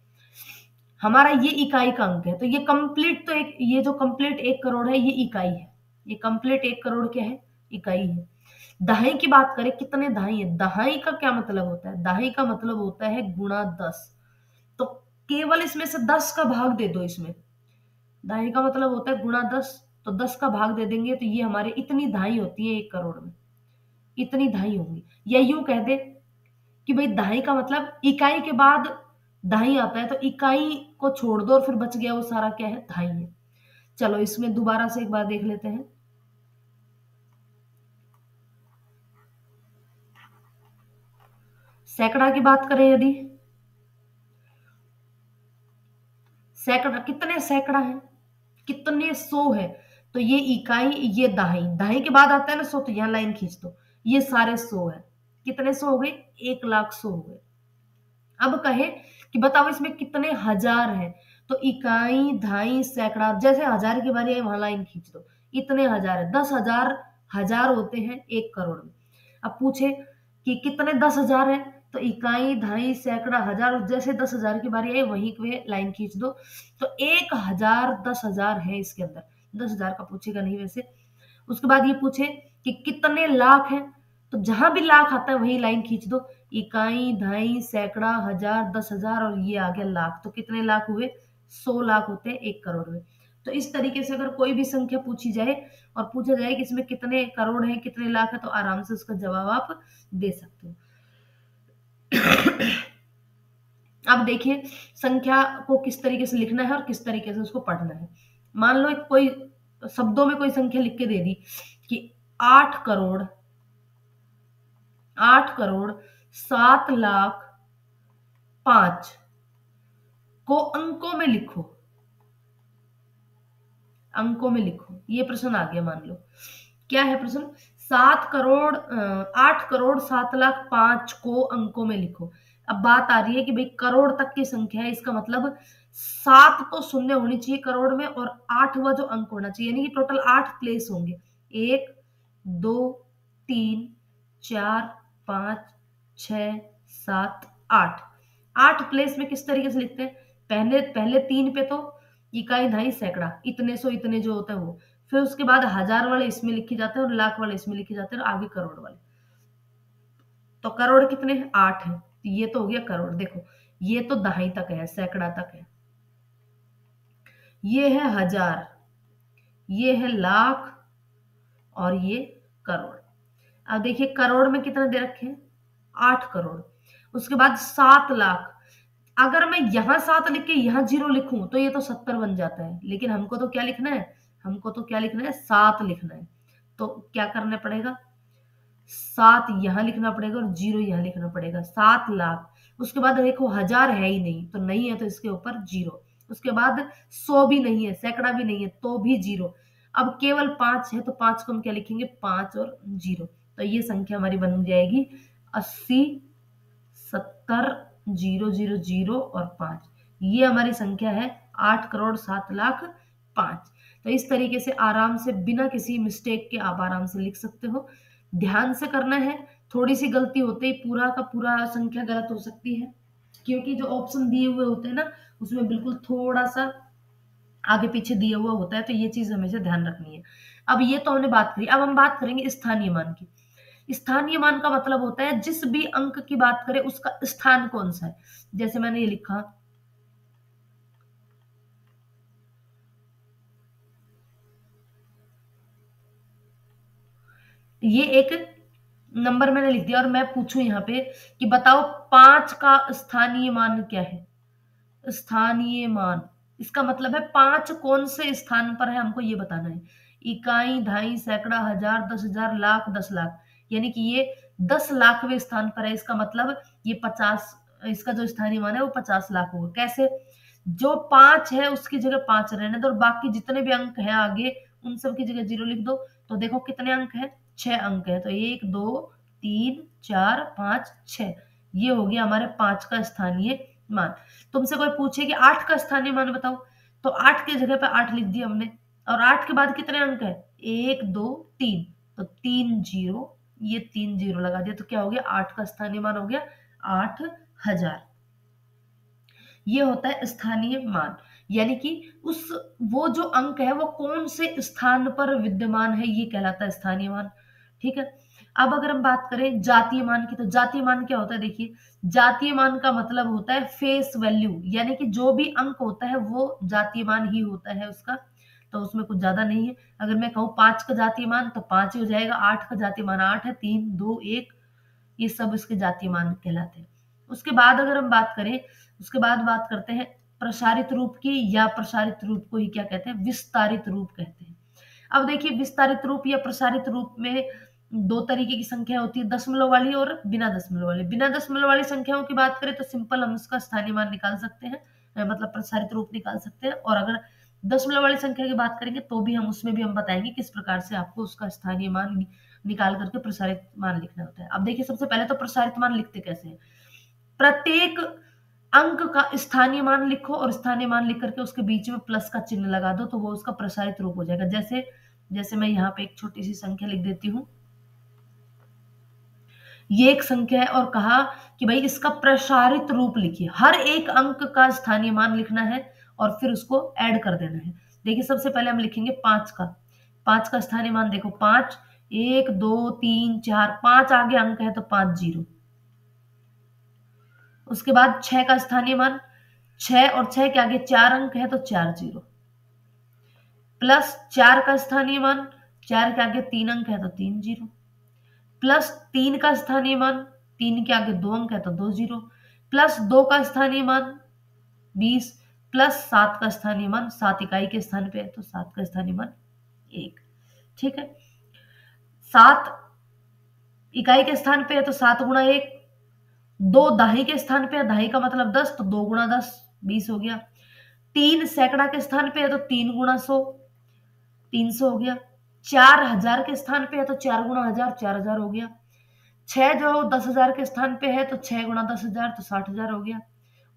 हमारा ये इकाई का अंक है, तो ये कंप्लीट, तो एक ये जो कंप्लीट 1 करोड़ है ये इकाई है। ये कंप्लीट 1 करोड़ क्या है, इकाई है। दहाई की बात करें, कितने दहाई है, दहाई का क्या मतलब होता है, दहाई का मतलब होता है गुणा 10। तो केवल इसमें से 10 का भाग दे दो। इसमें दहाई का मतलब होता है गुणा 10, तो 10 का भाग दे देंगे तो ये हमारे इतनी दहाई होती है 1 करोड़ में, इतनी दहाई होंगी। या यूं कह दे कि भाई दहाई का मतलब इकाई के बाद दहाई आता है, तो इकाई को छोड़ दो और फिर बच गया वो सारा क्या है, दहाई है। चलो इसमें दोबारा से एक बार देख लेते हैं। सैकड़ा की बात करें यदि, सैकड़ा, कितने सैकड़ा है, कितने सौ है, तो ये इकाई, ये दहाई, दहाई के बाद आता है ना सौ, तो यहां लाइन खींच दो, ये सारे सौ है। कितने सौ हो गए, 1 लाख सौ हो गए। अब कहे कि बताओ इसमें कितने हजार हैं, तो इकाई, दहाई, सैकड़ा, जैसे हजार की बारी है वहां लाइन खींच दो, इतने हजार है। 10,000 हजार होते हैं 1 करोड़ में। अब पूछे कि कितने 10,000 है, तो इकाई, दहाई, सैकड़ा, हजार, जैसे 10,000 की बारी है वहीं पे लाइन खींच दो। तो 1,000 10,000 है इसके अंदर, 10,000 का पूछेगा नहीं वैसे। उसके बाद ये पूछे कि कितने लाख हैं, तो जहां भी लाख आता है वहीं लाइन खींच दो, इकाई, दहाई, सैकड़ा, हजार, 10,000 और ये आ गया लाख। तो कितने लाख हुए, 100 लाख होते हैं 1 करोड़ में। तो इस तरीके से अगर कोई भी संख्या पूछी जाए और पूछा जाए कि इसमें कितने करोड़ है, कितने लाख है, तो आराम से उसका जवाब आप दे सकते हो। अब देखिए, संख्या को किस तरीके से लिखना है और किस तरीके से उसको पढ़ना है। मान लो एक कोई शब्दों में कोई संख्या लिख के दे दी कि 8 करोड़ 7,05,000 को अंकों में लिखो, अंकों में लिखो। ये प्रश्न आ गया। मान लो क्या है प्रश्न, 8 करोड़ 7 लाख 5 को अंकों में लिखो। अब बात आ रही है कि भाई करोड़ तक की संख्या है, इसका मतलब 7 तो शून्य होनी चाहिए करोड़ में और 8वां जो अंक होना चाहिए, यानी कि टोटल 8 प्लेस होंगे। 1 2 3 4 5 6 7 8, 8 प्लेस में किस तरीके से लिखते हैं, पहले पहले 3 पे तो इकाई ढाई सैकड़ा इतने सौ इतने जो होता है वो, फिर उसके बाद हजार वाले इसमें लिखे जाते हैं और लाख वाले इसमें लिखे जाते हैं और आगे करोड़ वाले। तो करोड़ कितने हैं, 8 है, तो ये तो हो गया करोड़। देखो ये तो दहाई तक है, सैकड़ा तक है, ये है हजार, ये है लाख और ये करोड़। अब देखिए करोड़ में कितना दे रखे हैं, 8 करोड़। उसके बाद 7 लाख, अगर मैं यहां 7 लिख के यहां 0 लिखूं तो ये तो 70 बन जाता है, लेकिन हमको तो क्या लिखना है, हमको तो क्या लिखना है, 7 लिखना है। तो क्या करना पड़ेगा, 7 यहां लिखना पड़ेगा और 0 यहां लिखना पड़ेगा, 7 लाख। उसके बाद देखो हजार है ही नहीं, तो नहीं है तो इसके ऊपर 0। उसके बाद 100 भी नहीं है, सैकड़ा भी नहीं है, तो भी 0। अब केवल 5 है, तो 5 को हम क्या लिखेंगे, 5 और 0। तो ये संख्या हमारी बन जाएगी 80, 70, 000 और 5। ये हमारी संख्या है 8 करोड़ 7 लाख 5। तो इस तरीके से आराम से बिना किसी मिस्टेक के आप आराम से लिख सकते हो। ध्यान से करना है, थोड़ी सी गलती होते ही पूरा का पूरा संख्या गलत हो सकती है, क्योंकि जो ऑप्शन दिए हुए होते हैं ना उसमें बिल्कुल थोड़ा सा आगे पीछे दिया हुआ होता है, तो ये चीज हमेशा ध्यान रखनी है। अब ये तो हमने बात करी, अब हम बात करेंगे स्थानीय मान की। स्थानीय मान का मतलब होता है जिस भी अंक की बात करें उसका स्थान कौन सा है। जैसे मैंने ये लिखा, ये एक नंबर मैंने लिख दिया और मैं पूछूं यहाँ पे कि बताओ 5 का स्थानीय मान क्या है। स्थानीय मान, इसका मतलब है 5 कौन से स्थान पर है, हमको ये बताना है। इकाई ढाई सैकड़ा हजार 10,000 लाख 10 लाख, यानी कि ये 10 लाखवें स्थान पर है। इसका मतलब ये 50, इसका जो स्थानीय मान है वो 50 लाख होगा। कैसे, जो 5 है उसकी जगह 5 रहने दो और बाकी जितने भी अंक हैं आगे उन सब की जगह 0 लिख दो। तो देखो कितने अंक है, 6 अंक है। तो 1 2 3 4 5 6, ये हो गया हमारे 5 का स्थानीय मान। तुमसे कोई पूछे कि 8 का स्थानीय मान बताओ, तो 8 की जगह पे 8 लिख दिया हमने। और 8 के बाद कितने अंक है, 1 2 3, तो 3 0, ये 3 0 लगा दिया, तो क्या हो गया, 8 का स्थानीय मान हो गया 8,000। ये होता है स्थानीय मान, यानी कि उस वो जो अंक है वो कौन से स्थान पर विद्यमान है, ये कहलाता है स्थानीय मान। ठीक है। अब अगर हम बात करें जातीय मान की, तो जातीय मान क्या होता है, देखिए जातीय मान का मतलब होता है फेस वैल्यू, यानी कि जो भी अंक होता है वो जातीय मान ही होता है उसका, तो उसमें कुछ ज्यादा नहीं है। अगर मैं कहूँ 5 का जातीय मान तो 5 ही हो जाएगा, 8 का जातीय मान 8 है, 3 2 1, ये सब इसके जातीय मान कहलाते हैं। उसके बाद अगर हम बात करें, उसके बाद बात करते हैं प्रसारित रूप की, या प्रसारित रूप को ही क्या कहते हैं, विस्तारित रूप कहते हैं। अब देखिए विस्तारित रूप या प्रसारित रूप में दो तरीके की संख्या होती है, दशमलव वाली और बिना दशमलव वाली। बिना दशमलव वाली संख्याओं की बात करें तो सिंपल हम उसका स्थानीय मान निकाल सकते हैं, मतलब प्रसारित रूप निकाल सकते हैं। और अगर दशमलव वाली संख्या की बात करेंगे तो भी हम उसमें भी हम बताएंगे किस प्रकार से आपको उसका स्थानीय मान निकाल करके प्रसारित मान लिखना होता है। अब देखिए सबसे पहले तो प्रसारित मान लिखते कैसे हैं, प्रत्येक अंक का स्थानीय मान लिखो और स्थानीय मान लिख करके उसके बीच में प्लस का चिन्ह लगा दो, तो वो उसका प्रसारित रूप हो जाएगा। जैसे जैसे मैं यहाँ पे एक छोटी सी संख्या लिख देती हूँ, ये एक संख्या है और कहा कि भाई इसका प्रसारित रूप लिखिए, हर एक अंक का स्थानीय मान लिखना है और फिर उसको ऐड कर देना है। देखिए सबसे पहले हम लिखेंगे 5 का, 5 का स्थानीय मान देखो 5, 1 2 3 4, 5 आगे अंक है तो 5 0। उसके बाद 6 का स्थानीय मान, 6 और 6 के आगे 4 अंक है तो 4 0, प्लस 4 का स्थानीय मान, 4 के आगे 3 अंक है तो 3 0, प्लस 3 का स्थानीय मान, 3 के आगे 2 अंक है तो 2 0, प्लस 2 का स्थानीय मान 20, प्लस 7 का स्थानीय मान, 7 इकाई के स्थान पे है तो 7 का स्थानीय मान 1। ठीक है। 7 इकाई के स्थान पे है तो 7 गुणा 1, 2 दहाई के स्थान पे है, दहाई का मतलब 10, तो 2 गुणा 10 20 हो गया। 3 सैकड़ा के स्थान पे है तो 3 गुणा 100 300 हो गया। 4 हजार के स्थान पे है तो 4 गुणा 1000 4000 हो गया। 6 जो 10,000 के स्थान पे है तो 6 गुणा 10,000 तो 60,000 हो गया।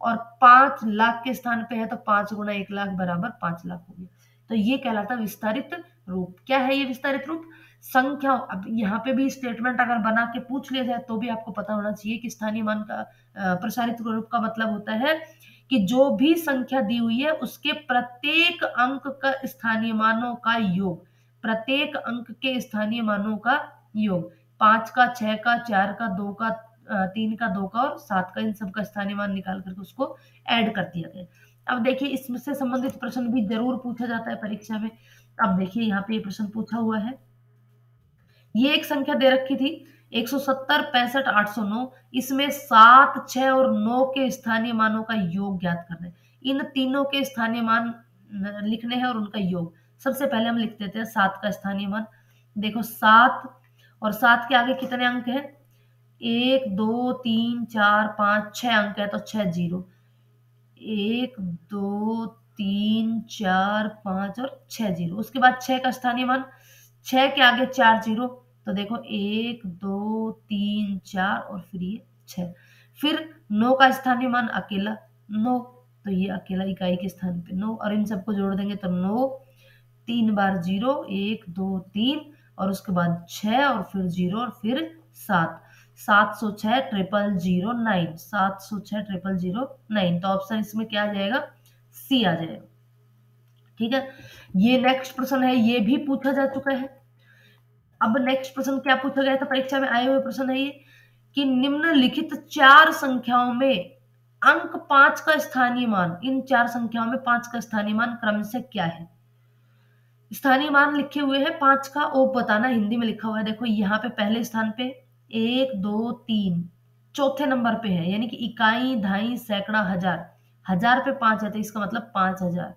और 5 लाख के स्थान पे है तो 5 गुणा 1 लाख बराबर 5 लाख हो गया। तो ये कहलाता है विस्तारित रूप। क्या है ये विस्तारित रूप, संख्या, अब यहाँ पे भी स्टेटमेंट अगर बना के पूछ लिया जाए तो भी आपको पता होना चाहिए कि स्थानीय मान का प्रसारित रूप का मतलब होता है कि जो भी संख्या दी हुई है उसके प्रत्येक अंक का स्थानीय मानों का योग, प्रत्येक अंक के स्थानीय मानों का योग, 5 का, 6 का, 4 का, 2 का, 3 का, 2 का और 7 का, इन सब का स्थानीय मान निकाल करके उसको ऐड कर दिया गया। अब देखिए इसमें से संबंधित प्रश्न भी जरूर पूछा जाता है परीक्षा में। अब देखिए यहाँ पे ये प्रश्न पूछा हुआ है, ये एक संख्या दे रखी थी 170, 65, 809, इसमें 7, 6 और 9 के स्थानीय मानों का योग ज्ञात करना है। इन तीनों के स्थानीय मान लिखने हैं और उनका योग। सबसे पहले हम लिख देते हैं 7 का स्थानीय मान। देखो 7 और 7 के आगे कितने अंक हैं? 1, 2, 3, 4, 5, 6 अंक है तो 6 जीरो। 1, 2, 3, 4, 5 और 6 जीरो। उसके बाद 6 का स्थानीय मान, 6 के आगे 4 जीरो, तो देखो 1, 2, 3, 4 और फिर ये 6। फिर 9 का स्थानीय मान अकेला 9, तो ये अकेला इकाई के स्थान पे 9 और इन सबको जोड़ देंगे तो 9, 3 बार 0, 1, 2, 3 और उसके बाद 6 और फिर 0 और फिर 7। 706 ट्रिपल 09, 706 ट्रिपल 09, तो ऑप्शन इसमें क्या आ जाएगा? सी आ जाएगा। ठीक है, ये नेक्स्ट प्रश्न है, ये भी पूछा जा चुका है। अब नेक्स्ट प्रश्न क्या पूछा गया था परीक्षा में आए हुए प्रश्न है ये कि निम्नलिखित 4 संख्याओं में अंक 5 का स्थानीय मान, इन 4 संख्याओं में 5 का स्थानीय मान क्रमशः क्या है? स्थानीय मान लिखे हुए हैं 5 का, वो बताना हिंदी में लिखा हुआ है। देखो यहाँ पे पहले स्थान पे 1, 2, 3, चौथे नंबर पे है, यानी कि इकाई, दहाई, सैकड़ा, हजार। हजार पे 5 है तो इसका मतलब 5000।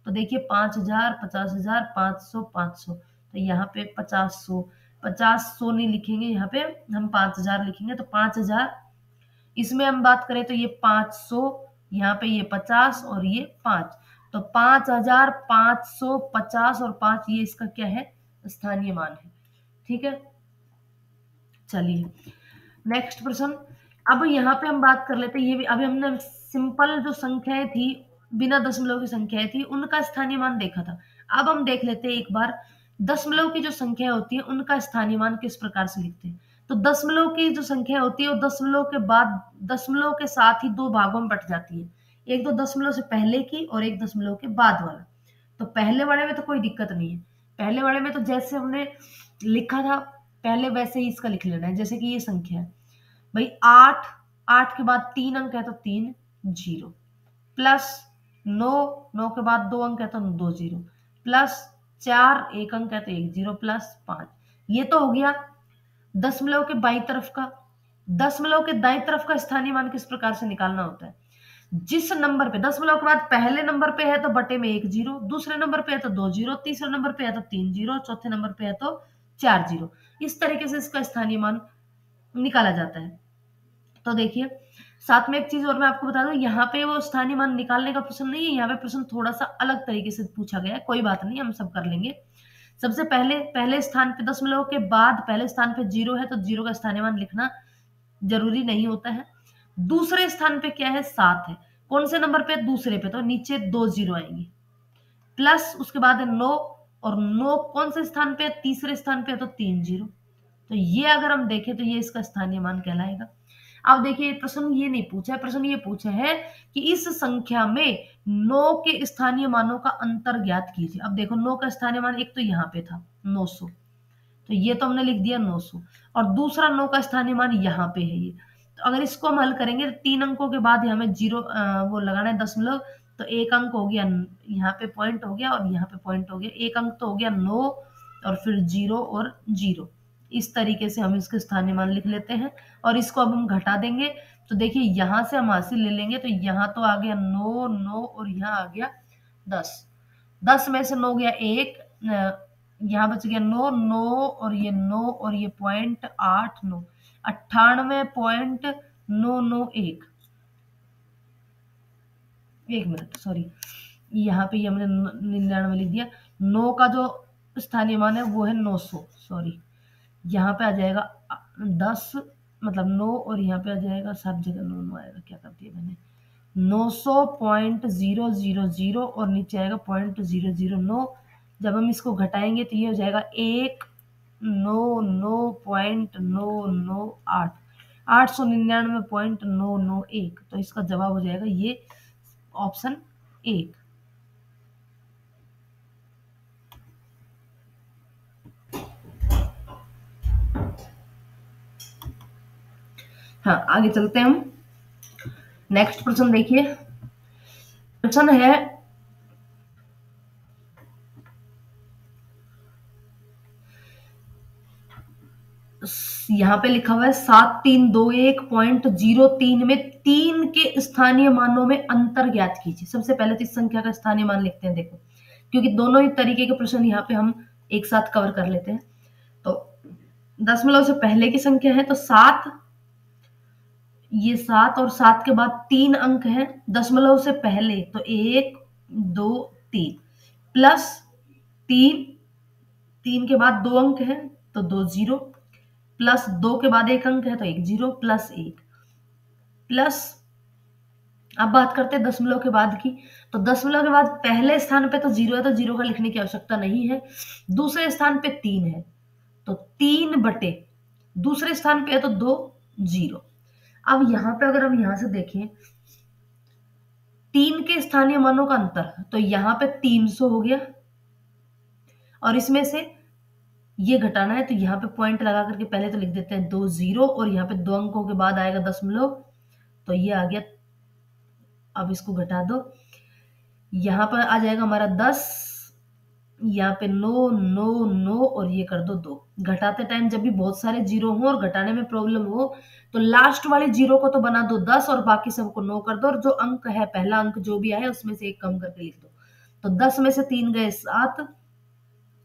तो देखिए 5000, 50,000, 500, 500, तो यहाँ पे 50, 50 नहीं लिखेंगे, यहाँ पे हम 5000 लिखेंगे। तो 5000, इसमें हम बात करें तो ये 500, यहाँ पे ये 50 और ये 5, तो 5550 और 5, ये इसका क्या है? स्थानीय मान है। ठीक है, चलिए नेक्स्ट प्रश्न। अब यहाँ पे हम बात कर लेते हैं, ये भी अभी हमने सिंपल जो संख्याएं थी, बिना दशमलव की संख्याएं थी, उनका स्थानीय मान देखा था। अब हम देख लेते हैं एक बार दशमलव की जो संख्या होती है उनका स्थानीय मान किस प्रकार से लिखते हैं। तो दशमलव की जो संख्या होती है वो दशमलव के बाद, दशमलव के साथ ही दो भागों में बट जाती है, एक तो दशमलव से पहले की और एक दशमलव के बाद वाला। तो पहले वाले में तो कोई दिक्कत नहीं है, पहले वाले में तो जैसे हमने लिखा था पहले वैसे ही इसका लिख लेना है। जैसे कि ये संख्या है भाई 8, 8 के बाद 3 अंक है तो 3 जीरो, प्लस 9, 9 के बाद 2 अंक है तो 2 जीरो, प्लस 4, 1 अंक है तो 1 जीरो, प्लस 5। ये तो हो गया दशमलव के बाईं तरफ का। दशमलव के दाईं तरफ का स्थानीय मान किस प्रकार से निकालना होता है? जिस नंबर पे दशमलव के बाद पहले नंबर पे है तो बटे में 1 जीरो, दूसरे नंबर पे है तो 2 जीरो, तीसरे नंबर पे है तो 3 जीरो, चौथे नंबर पे है तो 4 जीरो। इस तरीके से इसका स्थानीय मान निकाला जाता है। तो देखिए साथ में एक चीज और मैं आपको बता दूं, यहाँ पे वो स्थानीय मान निकालने का प्रश्न नहीं है, यहाँ पे प्रश्न थोड़ा सा अलग तरीके से पूछा गया है। कोई बात नहीं, हम सब कर लेंगे। सबसे पहले पहले स्थान पे दशमलव के बाद पहले स्थान पे जीरो है तो जीरो का स्थानीय मान लिखना जरूरी नहीं होता है। दूसरे स्थान पे क्या है? 7 है। कौन से नंबर पे? दूसरे पे, तो नीचे 2 जीरो आएंगे, प्लस उसके बाद है 9, और 9 कौन से स्थान पे है? तीसरे स्थान पे है तो 3 जीरो। तो ये अगर हम देखें तो ये इसका स्थानीय मान कहलाएगा। अब देखिए प्रश्न ये नहीं पूछा है, प्रश्न ये पूछा है कि इस संख्या में 9 के स्थानीय मानों का अंतर ज्ञात कीजिए। अब देखो 9 का स्थानीय मान एक तो यहाँ पे था 900, तो ये तो हमने लिख दिया 900, और दूसरा 9 का स्थानीय मान यहाँ पे है ये। तो अगर इसको हम हल करेंगे तो 3 अंकों के बाद हमें जीरो वो लगाना है दशमलव, तो एक अंक हो गया यहाँ पे पॉइंट हो गया और यहाँ पे पॉइंट हो गया, एक अंक तो हो गया 9 और फिर जीरो और जीरो। इस तरीके से हम इसके स्थानीय मान लिख लेते हैं। और इसको अब हम घटा देंगे तो देखिए यहाँ से हम हासिल ले लेंगे, तो यहाँ तो आ गया 9, 9 और यहाँ आ गया 10। 10 में से 9 गया एक, यहाँ बच गया 9, 9 और ये 9 और ये पॉइंट 8, 9, 98.991। एक मिनट सॉरी, यहाँ पे हमने 99 लिख दिया। 9 का जो स्थानीय मान है वो है 900, सॉरी यहाँ पे आ जाएगा 10, मतलब 9 और यहाँ पे आ जाएगा, सब जगह 9 9 आएगा, क्या कर दिया मैंने, 900.000 और नीचे आएगा 0.009। जब हम इसको घटाएंगे तो ये हो जाएगा 1 899.998, 899.991। तो इसका जवाब हो जाएगा ये ऑप्शन 1। हाँ, आगे चलते हैं हम। नेक्स्ट प्रश्न देखिए। प्रश्न है यहाँ पे लिखा हुआ है 7321.03 में 3 के स्थानीय मानों में अंतर ज्ञात कीजिए। सबसे पहले तो इस संख्या का स्थानीय मान लिखते हैं। देखो, क्योंकि दोनों ही तरीके के प्रश्न यहाँ पे हम एक साथ कवर कर लेते हैं। तो दशमलव से पहले की संख्या है तो 7, ये 7 और 7 के बाद 3 अंक हैं। दशमलव से पहले तो 1 2 3 प्लस 3, 3 के बाद 2 अंक हैं तो 2 0 प्लस 2 के बाद 1 अंक है तो 1 0 प्लस 1 प्लस। अब बात करते हैं दशमलव के बाद की। तो दशमलव के बाद पहले स्थान पे तो 0 है तो 0 का लिखने की आवश्यकता नहीं है। दूसरे स्थान पे 3 है तो 3 बटे दूसरे स्थान पे है तो 2 0। अब यहां पे अगर हम यहां से देखें 3 के स्थानीय मानों का अंतर, तो यहां पे 300 हो गया और इसमें से ये घटाना है तो यहाँ पे पॉइंट लगा करके पहले तो लिख देते हैं 2 0 और यहाँ पे 2 अंकों के बाद आएगा दशमलव, तो ये आ गया। अब इसको घटा दो, यहाँ पर आ जाएगा हमारा 10, यहाँ पे 9 9 9 और ये कर दो 2। घटाते टाइम जब भी बहुत सारे जीरो हो और घटाने में प्रॉब्लम हो तो लास्ट वाले जीरो को तो बना दो 10 और बाकी सबको 9 कर दो और जो अंक है पहला अंक जो भी आए उसमें से एक कम करके लिख दो। तो 10 में से 3 गए 7,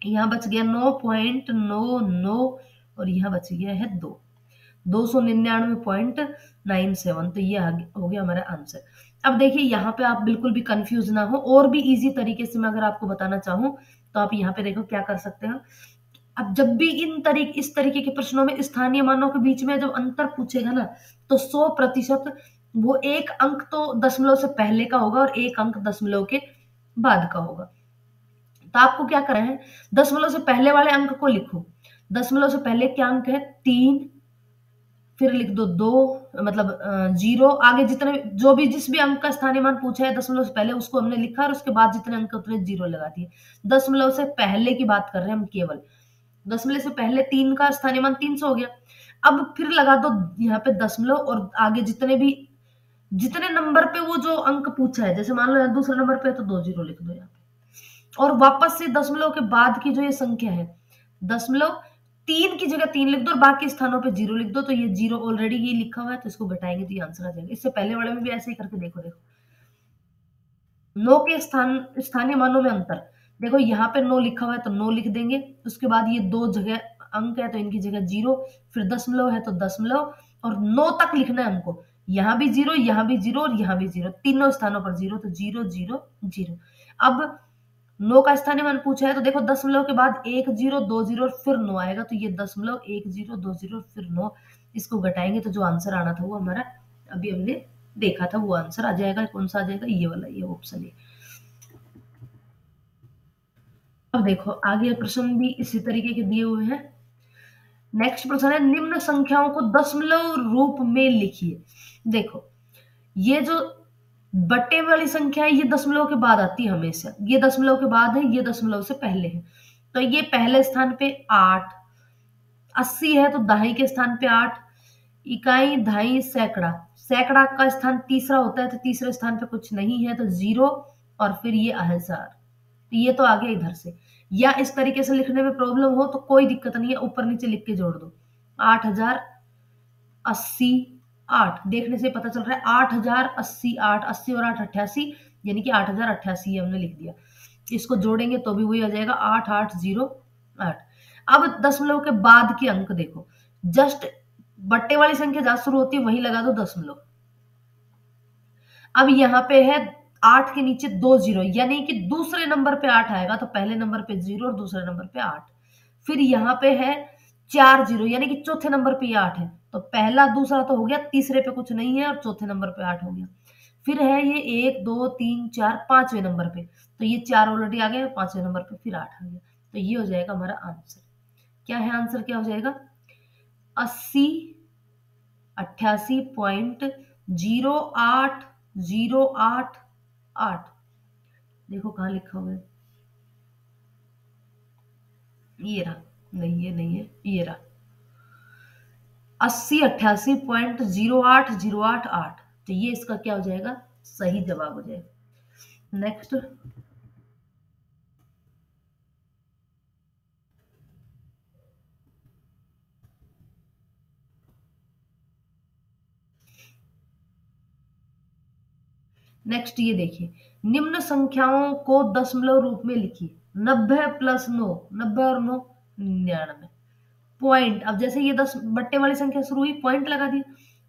यहाँ बच गया 9.99 और यहाँ बच गया है 299.97। तो ये हो गया हमारा आंसर। अब देखिए यहाँ पे आप बिल्कुल भी कंफ्यूज ना हो, और भी इजी तरीके से मैं अगर आपको बताना चाहूँ तो आप यहाँ पे देखो क्या कर सकते हैं। अब जब भी इस तरीके के प्रश्नों में स्थानीय मानों के बीच में जब अंतर पूछेगा ना तो 100% वो एक अंक तो दशमलव से पहले का होगा और एक अंक दशमलव के बाद का होगा। तो आपको क्या करना है, दशमलव से पहले वाले अंक को लिखो। दशमलव से पहले क्या अंक है 3, फिर लिख दो 2, मतलब 0। आगे जितने जो भी जिस भी अंक का स्थानीय मान पूछा है दशमलव से पहले उसको हमने लिखा और उसके बाद जितने अंक उतने 0 लगा दिए। दशमलव से पहले की बात कर रहे हैं हम केवल। दशमलव से पहले 3 का स्थानीय मान 300 हो गया। अब फिर लगा दो यहाँ पे दशमलव और आगे जितने नंबर पे वो जो अंक पूछा है, जैसे मान लो यहाँ दूसरे नंबर पे है तो 2 0 लिख दो यहाँ पे। और वापस से दशमलव के बाद की जो ये संख्या है, दशमलव 3 की जगह 3 लिख दो और बाकी स्थानों पे 0 लिख दो। तो ये 0 ऑलरेडी ये लिखा हुआ है तो इसको घटाएंगे तो ये आंसर आ जाएगा। इससे पहले वाले में भी ऐसे ही करके देखो। 9 के स्थानीय मानों में अंतर, देखो यहाँ पे 9 लिखा हुआ है तो 9 लिख देंगे। उसके बाद ये 2 जगह अंक है तो इनकी जगह 0, फिर दशमलव है तो दशमलव और 9 तक लिखना है हमको। यहाँ भी 0, यहाँ भी 0 और यहाँ भी 0, तीनों स्थानों पर 0, तो 0 0 0। अब 9 का स्थानीय मान पूछा है तो देखो दशमलव के बाद 1 0 2 0 और फिर 9 आएगा तो ये दशमलव 1 0 2 0 फिर 9। इसको घटाएंगे तो जो आंसर आना था वो हमारा अभी हमने देखा था वो आंसर आ जाएगा। कौन सा आ जाएगा, ये वाला, ये ऑप्शन है। अब देखो आगे प्रश्न भी इसी तरीके के दिए हुए हैं। नेक्स्ट प्रश्न है निम्न संख्याओं को दशमलव रूप में लिखिए। देखो ये जो बटे वाली संख्या है ये दशमलव के बाद आती है हमेशा। ये दशमलव के बाद है, ये दशमलव से पहले है। तो ये पहले स्थान पे 8, 80 है तो दहाई के स्थान पे 8, इकाई दहाई सैकड़ा, सैकड़ा का स्थान तीसरा होता है तो तीसरे स्थान पे कुछ नहीं है तो 0 और फिर ये 1000। तो ये तो आ गया इधर से। या इस तरीके से लिखने में प्रॉब्लम हो तो कोई दिक्कत नहीं है, ऊपर नीचे लिख के जोड़ दो। 8000 80 8, देखने से पता चल रहा है 8080 8, 80 और 8 88, यानी कि 8088 हमने लिख दिया। इसको जोड़ेंगे तो भी वही आ जाएगा 8808। अब दशमलव के बाद के अंक देखो, जस्ट बट्टे वाली संख्या जहां शुरू होती है वहीं लगा दो दशमलव। अब यहाँ पे है 8 के नीचे 2 0, यानी कि दूसरे नंबर पे 8 आएगा तो पहले नंबर पे 0 और दूसरे नंबर पे 8। फिर यहाँ पे है 4 0, यानी कि चौथे नंबर पे 8 है तो पहला दूसरा तो हो गया, तीसरे पे कुछ नहीं है और चौथे नंबर पे 8 हो गया। फिर है ये 1 2 3 4 5वें नंबर पे, तो ये 4 ऑलरेडी आ गए, 5वें नंबर पे फिर 8 आ गया। तो ये हो जाएगा हमारा आंसर। क्या है आंसर, क्या हो जाएगा? 80 88.08088। देखो कहाँ लिखा हुआ है, ये रहा। नहीं ये नहीं है, ये रहा। 80 88.08088। तो ये इसका क्या हो जाएगा, सही जवाब हो जाएगा। नेक्स्ट। नेक्स्ट ये देखिए, निम्न संख्याओं को दशमलव रूप में लिखिए। 90+9, 90 और 9 99। पॉइंट, अब जैसे ये 10 बट्टे वाली संख्या शुरू हुई, पॉइंट लगा दिया।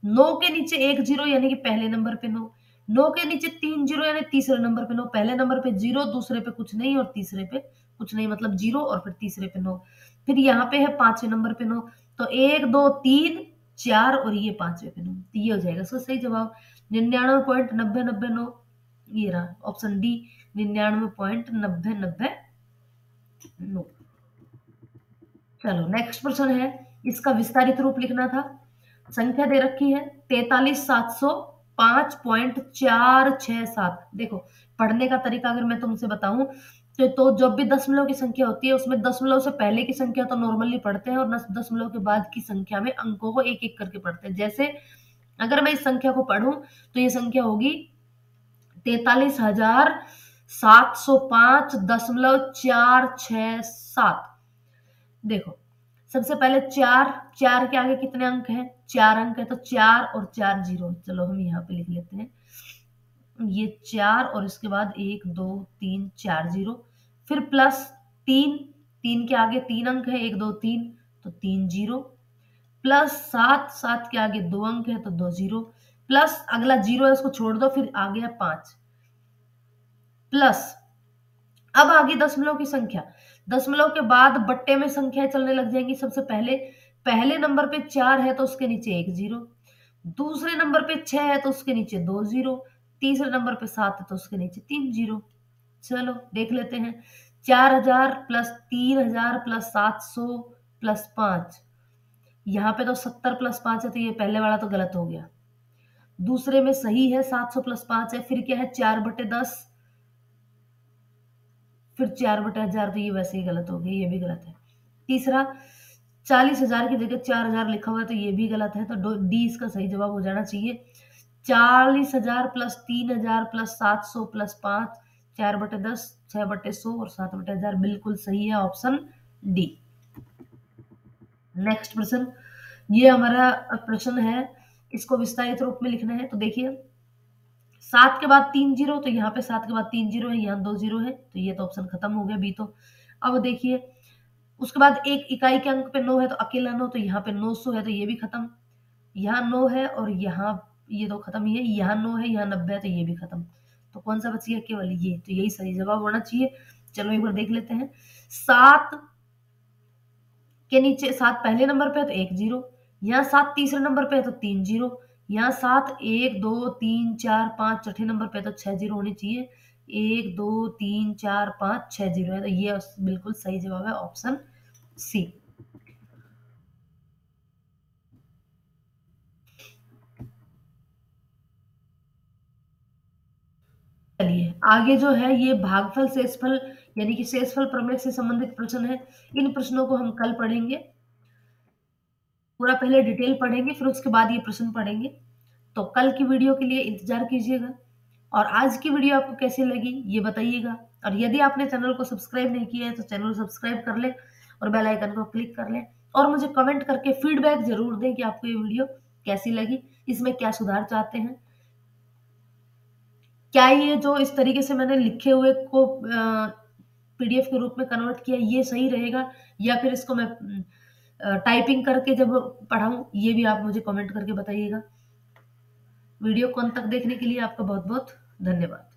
9 के नीचे एक जीरो यानी कि पहले नंबर पे 9। 9 के नीचे 3 जीरो यानी तीसरे नंबर पे 9। पहले नंबर पे जीरो, दूसरे पे कुछ नहीं और तीसरे पे कुछ नहीं, मतलब जीरो, और फिर तीसरे पे 9। फिर यहाँ पे है पांचवें नंबर पे 9। तो 1 2 3 4 और ये पांचवें पे 9। तो ये हो जाएगा इसका सही जवाब। 99.9099। ये रहा ऑप्शन डी, 99.9099। चलो नेक्स्ट प्रश्न है, इसका विस्तारित रूप लिखना था। संख्या दे रखी है 43,705.467। देखो पढ़ने का तरीका अगर मैं तुमसे बताऊं तो जब भी दशमलव की संख्या होती है उसमें दशमलव से पहले की संख्या तो नॉर्मली पढ़ते हैं, और दशमलव के बाद की संख्या में अंकों को एक एक करके पढ़ते हैं। जैसे अगर मैं इस संख्या को पढ़ूं तो ये संख्या होगी 43,705.467। देखो सबसे पहले चार, चार के आगे कितने अंक हैं, 4 अंक है, तो 4 और 4 जीरो। चलो हम यहाँ पे लिख लेते हैं, ये 4 और इसके बाद 1 2 3 4 जीरो। फिर प्लस 3, 3 के आगे 3 अंक है, 1 2 3, तो 3 जीरो। प्लस 7, 7 के आगे 2 अंक है तो 2 जीरो। प्लस अगला जीरो है उसको छोड़ दो, फिर आ गया 5। प्लस अब आगे दशमलव की संख्या, दशमलव के बाद बट्टे में संख्याएं चलने लग जाएंगी। सबसे पहले पहले नंबर पे 4 है तो उसके नीचे 1 जीरो, दूसरे नंबर पे 6 है तो उसके नीचे 2 जीरो, तीसरे नंबर पे 7 है तो उसके नीचे 3 जीरो। चलो देख लेते हैं, 4000 प्लस 3000 प्लस 700 प्लस 5। यहाँ पे तो 70 प्लस 5 है, तो ये पहले वाला तो गलत हो गया। दूसरे में सही है, 700 प्लस 5 है। फिर क्या है, 4/10, फिर 4/1000, तो ये वैसे ही गलत हो गया, ये भी गलत है। तीसरा 40,000 की जगह 4000 लिखा हुआ है, तो ये भी गलत है, तो डी इसका सही जवाब हो जाना चाहिए। 40,000 प्लस 3,000 प्लस 700 प्लस 5, 4/10, 6/100 और 7/1000 बिल्कुल सही है, ऑप्शन डी। नेक्स्ट प्रश्न, ये हमारा प्रश्न है, इसको विस्तारित रूप में लिखना है। तो देखिए 7 के बाद 3 जीरो, तो यहाँ पे 7 के बाद 3 जीरो है, यहाँ 2 जीरो है, तो ये तो ऑप्शन खत्म हो गया बी। तो अब देखिए उसके बाद एक इकाई के अंक पे 9 है तो अकेला 9, तो यहाँ पे 900 है तो ये भी खत्म। यहाँ 9 है और यहाँ ये तो खत्म ही है। यहाँ 9 है, यहाँ 90 है, तो ये भी खत्म। तो कौन सा बच गया, केवल ये, तो यही सही जवाब होना चाहिए। चलो एक बार देख लेते हैं। 7 के नीचे 7 पहले नंबर पे है तो 1 जीरो, यहाँ 7 तीसरे नंबर पे है तो 3 जीरो, यहाँ 7 1 2 3 4 5 चौथे नंबर पे है तो 6 जीरो होनी चाहिए। 1 2 3 4 5 6 जीरो है, तो ये बिल्कुल सही जवाब है, ऑप्शन सी। चलिए आगे जो है ये भागफल शेषफल यानी कि शेषफल प्रमेय से संबंधित प्रश्न है। इन प्रश्नों को हम कल पढ़ेंगे, पूरा पहले डिटेल पढ़ेंगे, फिर उसके बाद ये प्रश्न पढ़ेंगे। तो कल की वीडियो के लिए इंतजार कीजिएगा, और आज की वीडियो आपको कैसी लगी ये बताइएगा। और यदि आपने चैनल को सब्सक्राइब नहीं किया है तो चैनल सब्सक्राइब कर ले और बेल आइकन को क्लिक कर ले, और मुझे कमेंट करके फीडबैक जरूर दें कि आपको ये वीडियो कैसी लगी, इसमें क्या सुधार चाहते हैं। क्या ये जो इस तरीके से मैंने लिखे हुए को पीडीएफ के रूप में कन्वर्ट किया, ये सही रहेगा, या फिर इसको मैं टाइपिंग करके जब पढ़ाऊं, ये भी आप मुझे कमेंट करके बताइएगा। वीडियो को अंत तक देखने के लिए आपका बहुत बहुत धन्यवाद।